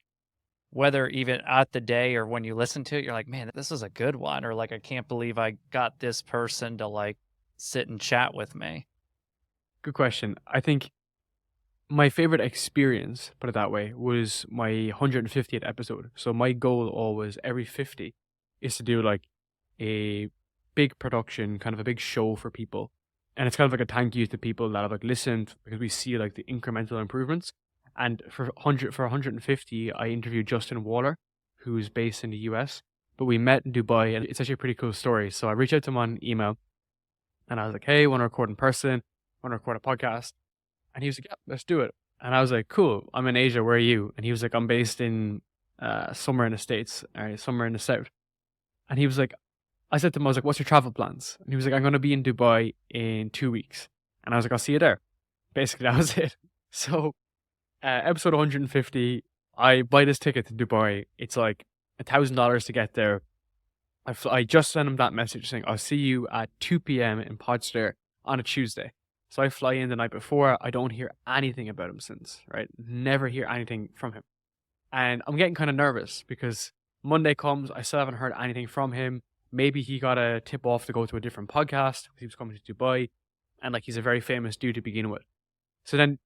whether even at the day or when you listen to it, you're like, "Man, this is a good one," or like, "I can't believe I got this person to, like, sit and chat with me." Good question. I think my favorite experience, put it that way, was my 150th episode. So my goal always every 50 is to do like a big production, kind of a big show for people. And it's kind of like a thank you to people that have like listened because we see like the incremental improvements. And for 150, I interviewed Justin Waller, who's based in the US, but we met in Dubai, and it's actually a pretty cool story. So I reached out to him on email, and I was like, "Hey, want to record in person? Want to record a podcast?" And he was like, "Yeah, let's do it." And I was like, "Cool. I'm in Asia. Where are you?" And he was like, "I'm based in somewhere in the States, or somewhere in the South." And he was like, I said to him, I was like, "What's your travel plans?" And he was like, "I'm going to be in Dubai in 2 weeks." And I was like, "I'll see you there." Basically, that was it. So, episode 150, I buy this ticket to Dubai. It's like $1,000 to get there. I just sent him that message saying, "I'll see you at 2 p.m. in Podster on a Tuesday." So I fly in the night before. I don't hear anything about him since, right? Never hear anything from him. And I'm getting kind of nervous because Monday comes, I still haven't heard anything from him. Maybe he got a tip off to go to a different podcast because he was coming to Dubai. And like he's a very famous dude to begin with. So then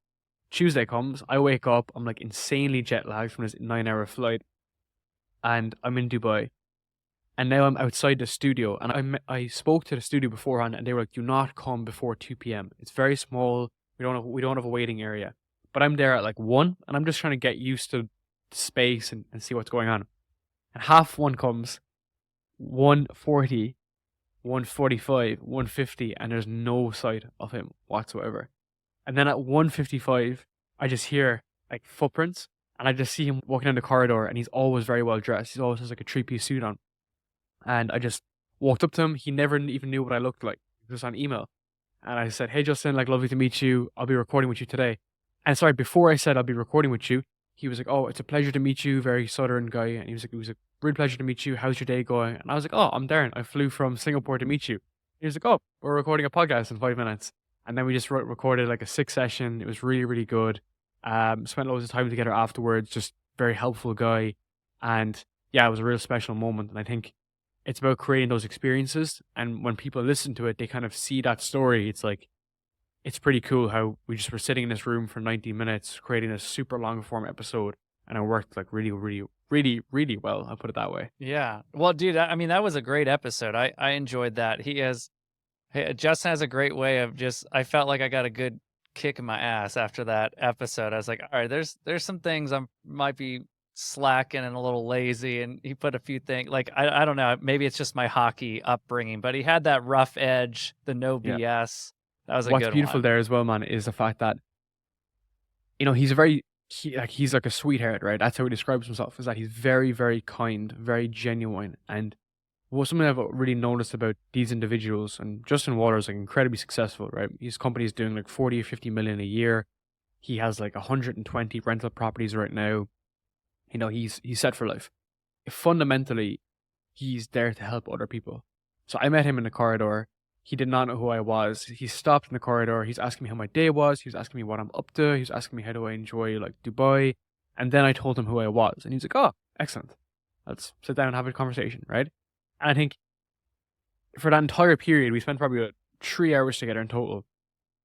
Tuesday comes, I wake up, I'm like insanely jet lagged from this 9 hour flight. And I'm in Dubai. And now I'm outside the studio, and I spoke to the studio beforehand, and they were like, "Do not come before 2 p.m. It's very small. We don't have a waiting area." But I'm there at like 1, and I'm just trying to get used to space and see what's going on. And half 1 comes, 1:40, 1:45, 1:50, and there's no sight of him whatsoever. And then at 1:55, I just hear like footprints, and I just see him walking down the corridor, and he's always very well dressed. He always has like a 3-piece suit on. And I just walked up to him. He never even knew what I looked like. It was on email. And I said, "Hey, Justin, like, lovely to meet you. I'll be recording with you today." And sorry, before I said I'll be recording with you, he was like, "Oh, it's a pleasure to meet you." Very southern guy. And he was like, "It was a real pleasure to meet you. How's your day going?" And I was like, "Oh, I'm Darren. I flew from Singapore to meet you." He was like, "Oh, we're recording a podcast in 5 minutes." And then we just recorded like a 6 session. It was really, really good. Spent loads of time together afterwards. Just very helpful guy. And yeah, it was a real special moment. And I think it's about creating those experiences, and when people listen to it, they kind of see that story. It's like, it's pretty cool how we just were sitting in this room for 90 minutes creating a super long form episode, and it worked like really, really, really, really well. I'll put it that way. Yeah. Well, dude, I mean, that was a great episode. I enjoyed that. Justin has a great way of just, I felt like I got a good kick in my ass after that episode. I was like, all right, there's some things I might be slacking and a little lazy, and he put a few things like, I don't know, maybe it's just my hockey upbringing, but he had that rough edge, the no Yeah. BS. That was a What's good beautiful one. there as well, man, is the fact that, he's like a sweetheart, right? That's how he describes himself, is that he's very, very kind, very genuine. And something I've really noticed about these individuals, and Justin Waller is like incredibly successful, right? His company is doing like 40 or 50 million a year. He has like 120 rental properties right now. He's set for life. Fundamentally, he's there to help other people. So I met him in the corridor. He did not know who I was. He stopped in the corridor. He's asking me how my day was. He was asking me what I'm up to. He was asking me how do I enjoy like Dubai. And then I told him who I was. And he's like, "Oh, excellent. Let's sit down and have a conversation," right? And I think for that entire period, we spent probably 3 hours together in total.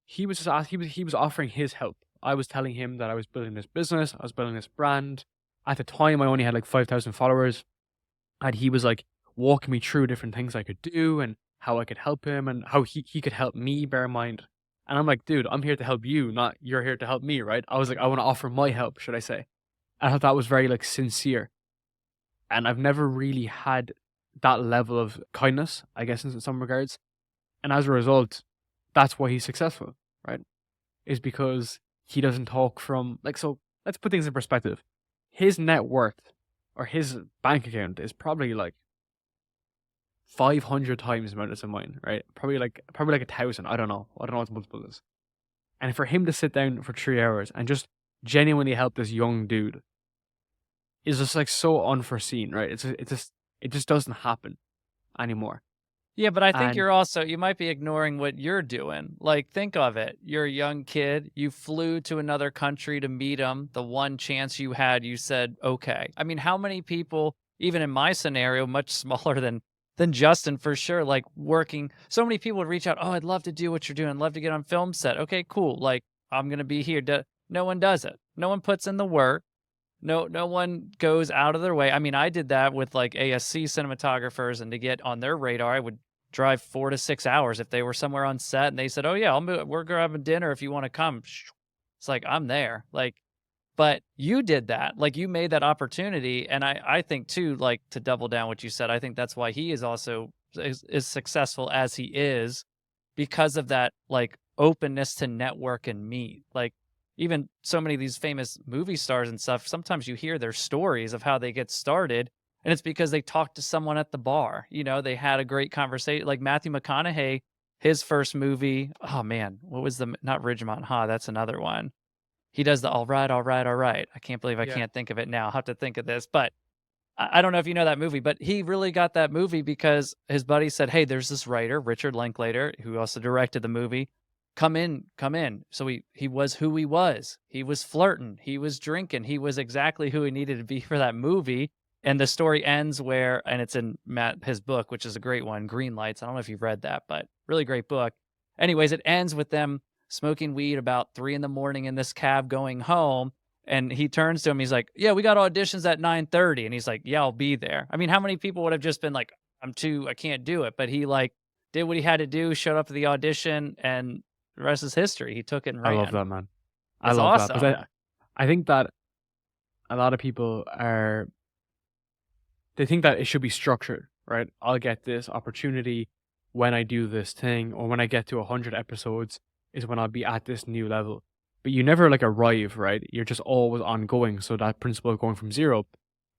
He was just he was offering his help. I was telling him that I was building this business. I was building this brand. At the time, I only had like 5,000 followers. And he was like walking me through different things I could do and how I could help him and how he could help me, bear in mind. And I'm like, "Dude, I'm here to help you, not you're here to help me," right? I was like, I want to offer my help, should I say. I thought that was very like sincere. And I've never really had that level of kindness, I guess, in some regards. And as a result, that's why he's successful, right? Is because he doesn't talk from like, so let's put things in perspective. His net worth or his bank account is probably like 500 times the amount that's in mine, right? Probably like 1,000. I don't know what the multiple is. And for him to sit down for 3 hours and just genuinely help this young dude, is just like so unforeseen, right? It just doesn't happen anymore. Yeah, but I think And you might be ignoring what you're doing. Like, think of it. You're a young kid. You flew to another country to meet him. The one chance you had, you said, okay. I mean, how many people, even in my scenario, much smaller than Justin for sure, like working, so many people would reach out, oh, I'd love to do what you're doing. I'd love to get on film set. Okay, cool. Like, I'm going to be here. No one does it. No one puts in the work. No one goes out of their way. I mean, I did that with like ASC cinematographers, and to get on their radar, I would drive 4 to 6 hours if they were somewhere on set and they said, "Oh yeah, we're grabbing dinner if you want to come." It's like, I'm there. Like, but you did that. Like, you made that opportunity, and I think too, like, to double down what you said, I think that's why he is also as successful as he is, because of that, like, openness to network and meet. Like, even so many of these famous movie stars and stuff, sometimes you hear their stories of how they get started, and it's because they talked to someone at the bar. You know, they had a great conversation. Like Matthew McConaughey, his first movie, oh man, what was not Ridgemont High? That's another one. He does the all right, all right, all right. I can't believe I yeah, can't think of it now. I'll have to think of this. But I don't know if you know that movie, but he really got that movie because his buddy said, hey, there's this writer, Richard Linklater, who also directed the movie. Come in, come in. So he was who he was. He was flirting. He was drinking. He was exactly who he needed to be for that movie. And the story ends where, and it's in his book, which is a great one, Green Lights. I don't know if you've read that, but really great book. Anyways, it ends with them smoking weed about 3 a.m. in this cab going home. And he turns to him. He's like, yeah, we got auditions at 9:30. And he's like, yeah, I'll be there. I mean, how many people would have just been like, I can't do it. But he like did what he had to do, showed up to the audition, and the rest is history. He took it and I ran. love that, man. I It's love that awesome. because I think that a lot of people they think that it should be structured, right? I'll get this opportunity when I do this thing, or when I get to 100 episodes is when I'll be at this new level. But you never like arrive, right? You're just always ongoing. So that principle of going from zero.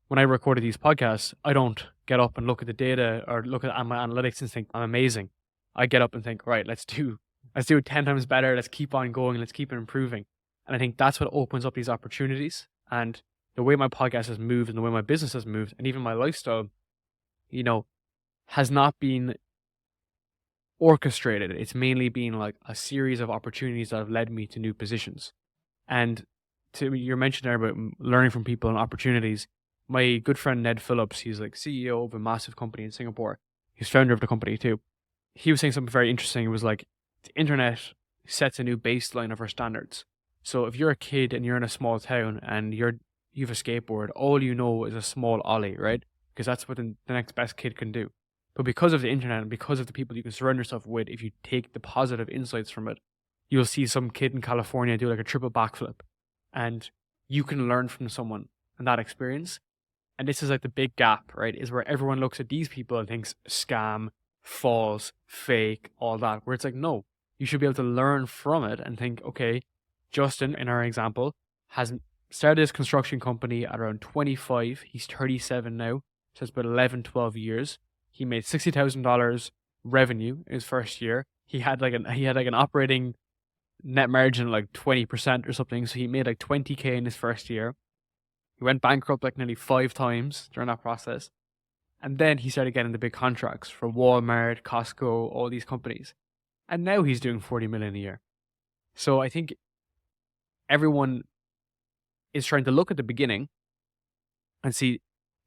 When I recorded these podcasts, I don't get up and look at the data or look at my analytics and think I'm amazing. I get up and think, right, let's do it 10 times better. Let's keep on going. Let's keep improving. And I think that's what opens up these opportunities. And the way my podcast has moved and the way my business has moved and even my lifestyle, you know, has not been orchestrated. It's mainly been like a series of opportunities that have led me to new positions. And to your mention there about learning from people and opportunities, my good friend Ned Phillips, he's like CEO of a massive company in Singapore. He's founder of the company too. He was saying something very interesting. It was like the internet sets a new baseline of our standards. So if you're a kid and you're in a small town and you have a skateboard, all you know is a small ollie, right? Because that's what the next best kid can do. But because of the internet and because of the people you can surround yourself with, if you take the positive insights from it, you'll see some kid in California do like a triple backflip, and you can learn from someone and that experience. And this is like the big gap, right? Is where everyone looks at these people and thinks scam, false, fake, all that. Where it's like, no, you should be able to learn from it and think, okay, Justin, in our example, has started his construction company at around 25. He's 37 now. So it's about 11, 12 years. He made $60,000 revenue in his first year. He had like an operating net margin of like 20% or something. So he made like 20K in his first year. He went bankrupt like nearly 5 times during that process. And then he started getting the big contracts for Walmart, Costco, all these companies. And now he's doing 40 million a year. So I think everyone is trying to look at the beginning and see,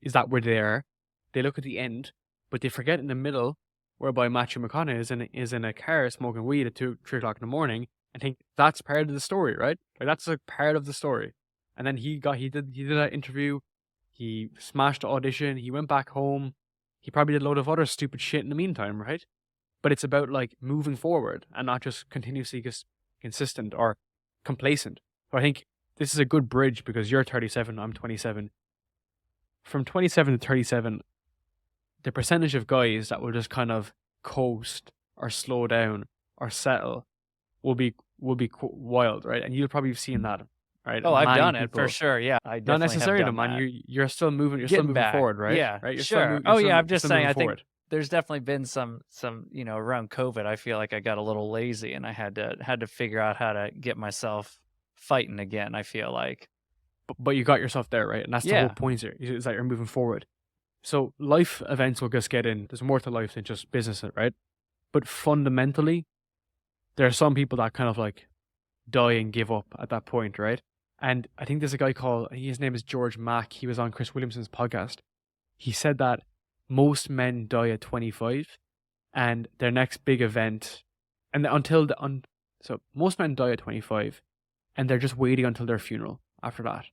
is that where they are? They look at the end, but they forget in the middle, whereby Matthew McConaughey is in a car smoking weed at 3 o'clock in the morning, and think that's part of the story, right? Like that's like part of the story. And then he did that interview, he smashed the audition, he went back home, he probably did a load of other stupid shit in the meantime, right? But it's about like moving forward and not just continuously just consistent or complacent. So I think this is a good bridge because you're 37, I'm 27. From 27 to 37, the percentage of guys that will just kind of coast or slow down or settle will be wild, right? And you'll probably have seen that, right? Oh, I've Many done it people, for sure. Yeah, I not definitely have necessarily, done man. that. You're still moving. You're still Getting moving back. forward, right? Yeah, Right. You're sure. Still, Oh you're yeah, still, I'm just still saying. moving I think forward. there's definitely been some around COVID. I feel like I got a little lazy and I had to figure out how to get myself fighting again. I feel like. but you got yourself there, right? And that's the whole Yeah. point here, is that you're moving forward. So life events will just get in. There's more to life than just business, right? But fundamentally, there are some people that kind of like die and give up at that point, right? And I think there's a guy called, his name is George Mack. He was on Chris Williamson's podcast. He said that most men die at 25, and their next big event, and so most men die at 25, and they're just waiting until their funeral after that.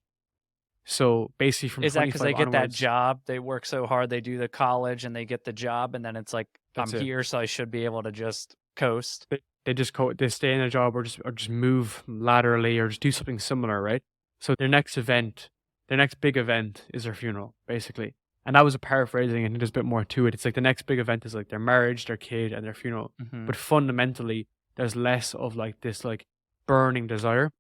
So basically, from Is that because 25 they get that onwards, job? They work so hard, they do the college, and they get the job, and then it's like, I'm that's it. here, so I should be able to just coast. They just they stay in a job, or just move laterally, or just do something similar, right? So their next big event is their funeral, basically. And that was a paraphrasing, and there's a bit more to it. It's like the next big event is like their marriage, their kid, and their funeral. Mhm. But fundamentally, there's less of like this like burning desire.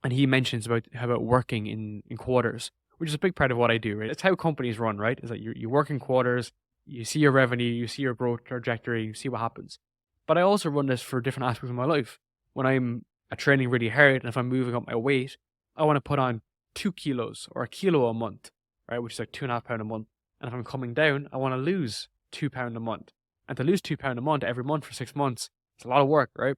And he mentions about working in quarters, which is a big part of what I do, right? It's how companies run, right? Is that you work in quarters, you see your revenue, you see your growth trajectory, you see what happens. But I also run this for different aspects of my life. When I'm training really hard, and if I'm moving up my weight, I want to put on 2 kilos or a kilo a month, right? Which is like £2.5 a month. And if I'm coming down, I want to lose £2 a month. And to lose £2 a month every month for 6 months, it's a lot of work, right?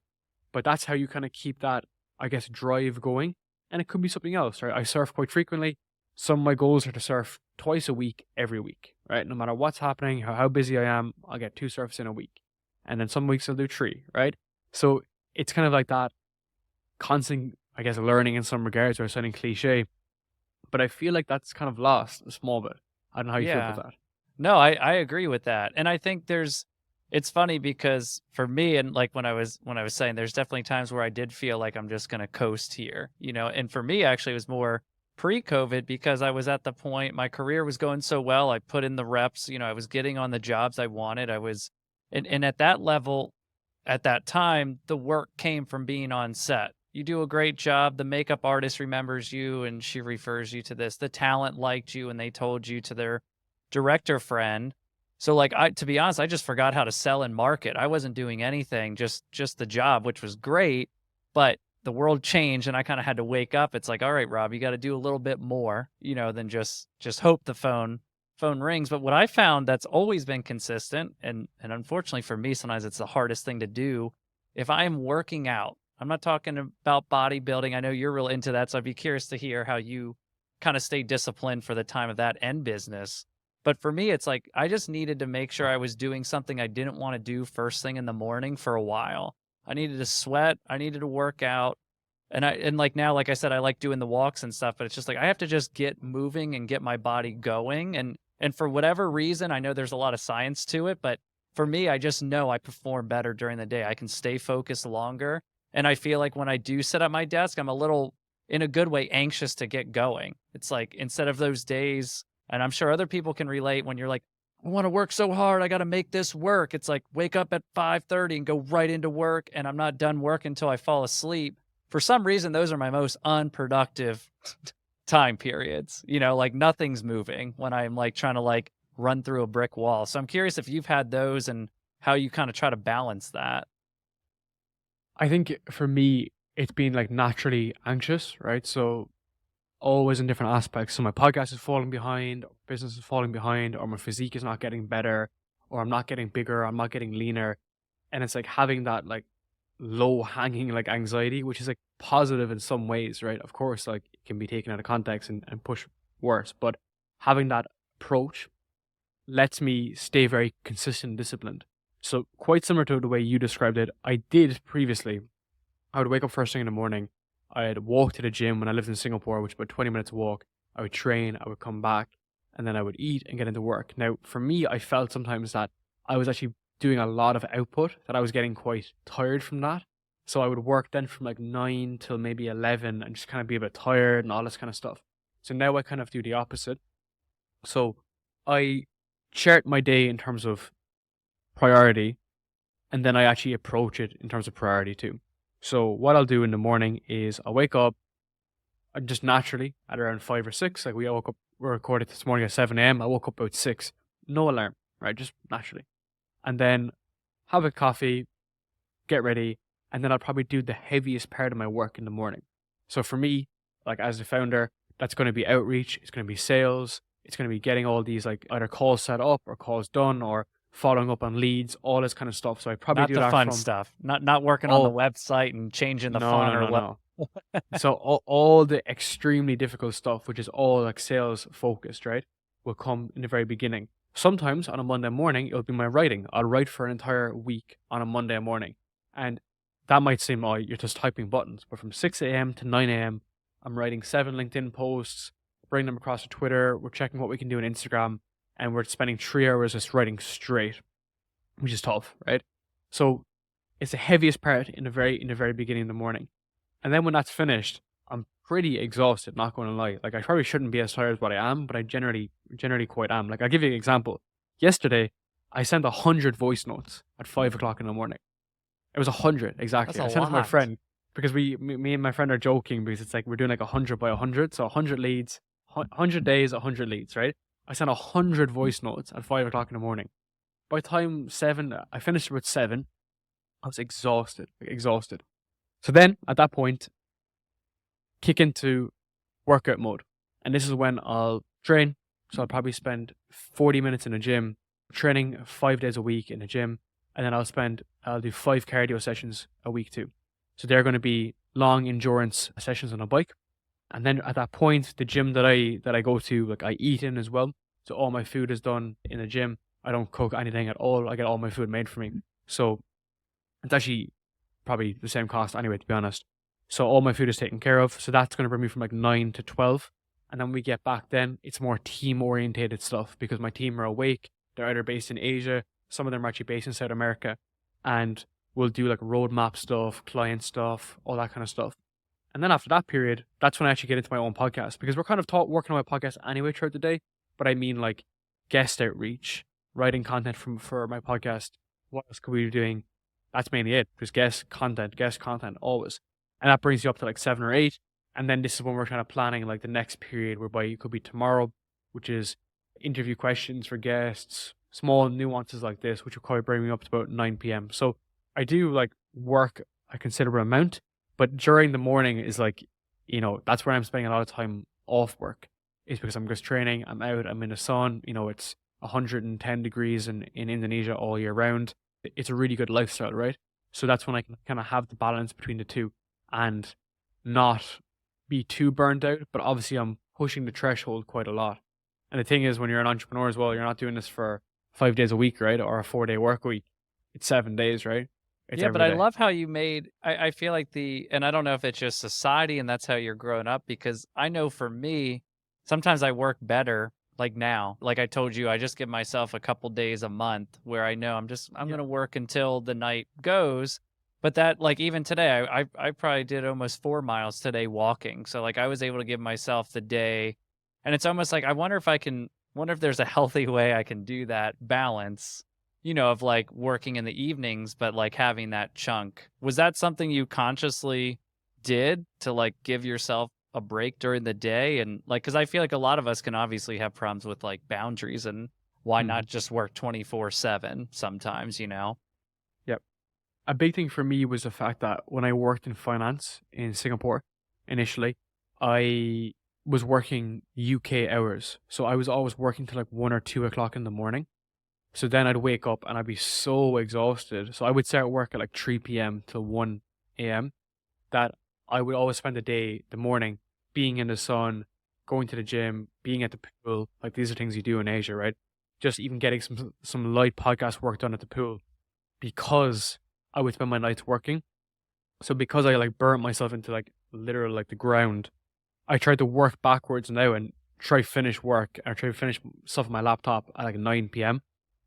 But that's how you kind of keep that, I guess, drive going. And it could be something else, right? I surf quite frequently. Some of my goals are to surf twice a week, every week, right? No matter what's happening, how busy I am, I'll get 2 surfs in a week. And then some weeks I'll do 3, right? So it's kind of like that constant, I guess, learning in some regards, or sounding cliche. But I feel like that's kind of lost a small bit. I don't know how you feel Yeah. about that. No, I agree with that. And I think it's funny because for me, and like when I was saying, there's definitely times where I did feel like I'm just going to coast here, and for me, actually, it was more pre-COVID, because I was at the point, my career was going so well. I put in the reps, I was getting on the jobs I wanted. And at that level, at that time, the work came from being on set. You do a great job. The makeup artist remembers you and she refers you to this. The talent liked you and they told you to their director friend. So like, to be honest, I just forgot how to sell and market. I wasn't doing anything, just the job, which was great, but the world changed and I kind of had to wake up. It's like, all right, Rob, you got to do a little bit more, than just hope the phone rings. But what I found that's always been consistent, and unfortunately for me, sometimes it's the hardest thing to do. If I am working out, I'm not talking about bodybuilding. I know you're real into that, so I'd be curious to hear how you kind of stay disciplined for the time of that and business. But for me, it's like I just needed to make sure I was doing something I didn't want to do first thing in the morning for a while. I needed to sweat. I needed to work out. And like now, like I said, I like doing the walks and stuff, but it's just like I have to just get moving and get my body going. And for whatever reason, I know there's a lot of science to it, but for me, I just know I perform better during the day. I can stay focused longer. And I feel like when I do sit at my desk, I'm a little, in a good way, anxious to get going. It's like instead of those days, and I'm sure other people can relate, when you're like, I want to work so hard, I got to make this work. It's like wake up at 5:30 and go right into work, and I'm not done work until I fall asleep. For some reason, those are my most unproductive time periods. Like nothing's moving when I'm like trying to like run through a brick wall. So I'm curious if you've had those and how you kind of try to balance that. I think for me, it's been like naturally anxious, right? So always in different aspects. So my podcast is falling behind, or business is falling behind, or my physique is not getting better, or I'm not getting bigger, I'm not getting leaner. And it's like having that like low hanging like anxiety, which is like positive in some ways, right? Of course, like it can be taken out of context and push worse, but having that approach lets me stay very consistent and disciplined. So quite similar to the way you described it, I did previously. I would wake up first thing in the morning. I'd walk to the gym when I lived in Singapore, which is about 20 minutes walk. I would train, I would come back, and then I would eat and get into work. Now, for me, I felt sometimes that I was actually doing a lot of output, that I was getting quite tired from that. So I would work then from like 9 till maybe 11 and just kind of be a bit tired and all this kind of stuff. So now I kind of do the opposite. So I chart my day in terms of priority, and then I actually approach it in terms of priority too. So what I'll do in the morning is I'll wake up just naturally at around 5 or 6. Like we recorded this morning at 7 a.m. I woke up about 6, no alarm, right? Just naturally. And then have a coffee, get ready, and then I'll probably do the heaviest part of my work in the morning. So for me, like as the founder, That's going to be outreach. It's going to be sales. It's going to be getting all these like either calls set up or calls done or following up on leads, all this kind of stuff. So I probably Not do the that fun from stuff. Not working on the all. website and changing the No, font no, or no, what. no. So all the extremely difficult stuff, which is all like sales focused, right, will come in the very beginning. Sometimes on a Monday morning, it'll be my writing. I'll write for an entire week on a Monday morning. And that might seem, oh, you're just typing buttons. But from 6 a.m. to 9 a.m., I'm writing 7 LinkedIn posts, bringing them across to Twitter. We're checking what we can do on Instagram. And we're spending 3 hours just writing straight, which is tough, right? So it's the heaviest part in the very beginning of the morning. And then when that's finished, I'm pretty exhausted, not going to lie. Like I probably shouldn't be as tired as what I am, but I generally quite am. Like I'll give you an example. Yesterday, I sent 100 voice notes at 5 o'clock in the morning. It was 100 exactly. That's I a sent it to my lot. friend because me and my friend are joking because it's like we're doing like 100 by 100, so 100 leads, 100 days, 100 leads, right? I sent 100 voice notes at 5 o'clock in the morning. By time 7, I finished about 7. I was exhausted, exhausted. So then at that point, kick into workout mode. And this is when I'll train. So I'll probably spend 40 minutes in the gym, training 5 days a week in the gym. And then I'll do 5 cardio sessions a week too. So they're going to be long endurance sessions on a bike. And then at that point, the gym that I go to, like I eat in as well. So all my food is done in the gym. I don't cook anything at all. I get all my food made for me. So it's actually probably the same cost anyway, to be honest. So all my food is taken care of. So that's going to bring me from like 9 to 12. And then we get back then, it's more team orientated stuff because my team are awake. They're either based in Asia. Some of them are actually based in South America. And we'll do like roadmap stuff, client stuff, all that kind of stuff. And then after that period, that's when I actually get into my own podcast because we're kind of working on my podcast anyway throughout the day. But I mean like guest outreach, writing content for my podcast. What else could we be doing? That's mainly it. Just guest content always. And that brings you up to like 7 or 8. And then this is when we're kind of planning like the next period whereby it could be tomorrow, which is interview questions for guests, small nuances like this, which will probably bring me up to about 9 p.m. So I do like work a considerable amount, but during the morning is like, that's where I'm spending a lot of time off work is because I'm just training. I'm out, I'm in the sun, it's 110 degrees in Indonesia all year round. It's a really good lifestyle, right? So that's when I can kind of have the balance between the two and not be too burnt out. But obviously I'm pushing the threshold quite a lot. And the thing is, when you're an entrepreneur as well, you're not doing this for 5 days a week, right? Or a 4-day work week. It's 7 days, right? It's Yeah, every but I day. love how you made, I feel like and I don't know if it's just society and that's how you're growing up, because I know for me, sometimes I work better like now. Like I told you, I just give myself a couple days a month where I know I'm going to work until the night goes. But that, like even today, I probably did almost 4 miles today walking. So like I was able to give myself the day. And it's almost like, I wonder if there's a healthy way I can do that balance, of like working in the evenings, but like having that chunk. Was that something you consciously did to like give yourself a break during the day? And like, cause I feel like a lot of us can obviously have problems with like boundaries and why not just work 24/7 sometimes, Yep. A big thing for me was the fact that when I worked in finance in Singapore initially, I was working UK hours. So I was always working till like 1 or 2 o'clock in the morning. So then I'd wake up and I'd be so exhausted. So I would start work at like 3 p.m. till 1 a.m. that I would always spend the morning being in the sun, going to the gym, being at the pool. Like these are things you do in Asia, right? Just even getting some light podcast work done at the pool because I would spend my nights working. So because I like burnt myself into like literally like the ground, I tried to work backwards now and try finish work or try to finish stuff on my laptop at like 9 p.m.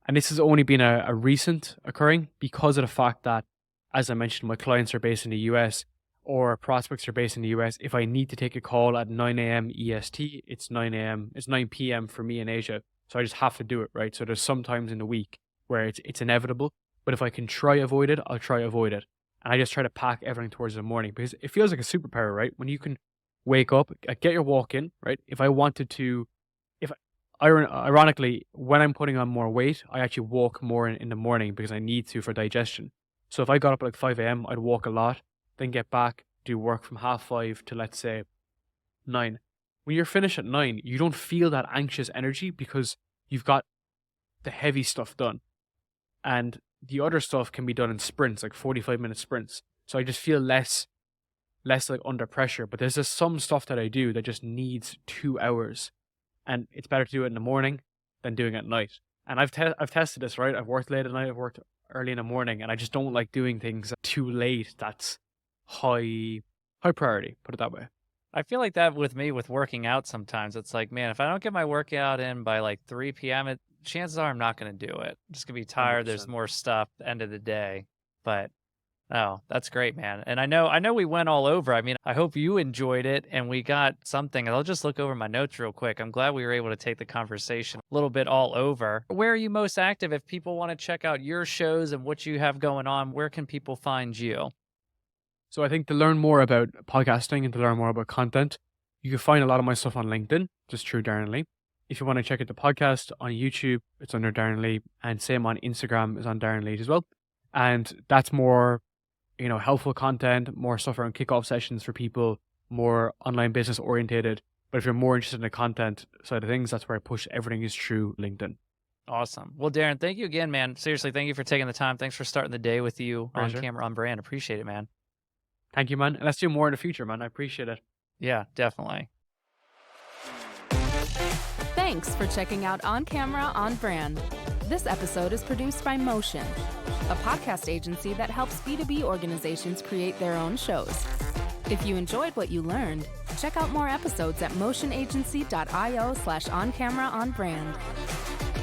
And this has only been a recent occurring because of the fact that, as I mentioned, my clients are based in the US or prospects are based in the US. If I need to take a call at 9 a.m. EST, it's 9 p.m. for me in Asia. So I just have to do it, right? So there's some times in the week where it's inevitable. But if I can try avoid it, I'll try avoid it. And I just try to pack everything towards the morning because it feels like a superpower, right? When you can wake up, get your walk in, right? If I wanted to, ironically, when I'm putting on more weight, I actually walk more in the morning because I need to for digestion. So if I got up at like 5 a.m., I'd walk a lot, then get back, do work from 5:30 to let's say 9. when you're finished at 9, you don't feel that anxious energy because you've got the heavy stuff done. And the other stuff can be done in sprints, like 45-minute sprints. So I just feel less like under pressure. But there's just some stuff that I do that just needs 2 hours. And it's better to do it in the morning than doing it at night. And I've tested this, right? I've worked late at night, I've worked early in the morning, and I just don't like doing things too late. That's high priority, put it that way. I feel like that with me with working out sometimes. It's like, man, if I don't get my workout in by like 3 p.m., chances are I'm not going to do it. I'm just going to be tired. 100%. There's more stuff at the end of the day. But oh, that's great, man. And I know we went all over. I mean, I hope you enjoyed it and we got something. I'll just look over my notes real quick. I'm glad we were able to take the conversation a little bit all over. Where are you most active? If people want to check out your shows and what you have going on, where can people find you? So I think to learn more about podcasting and to learn more about content, you can find a lot of my stuff on LinkedIn, just through Darren Lee. If you want to check out the podcast on YouTube, it's under Darren Lee, and same on Instagram is on Darren Lee as well. And that's more, helpful content, more stuff around kickoff sessions for people, more online business orientated. But if you're more interested in the content side of things, that's where I push everything is through LinkedIn. Awesome. Well, Darren, thank you again, man. Seriously, thank you for taking the time. Thanks for starting the day with you Pleasure. On camera, on brand. Appreciate it, man. Thank you, man. And let's do more in the future, man. I appreciate it. Yeah, definitely. Thanks for checking out On Camera, On Brand. This episode is produced by Motion, a podcast agency that helps B2B organizations create their own shows. If you enjoyed what you learned, check out more episodes at motionagency.io/oncameraonbrand.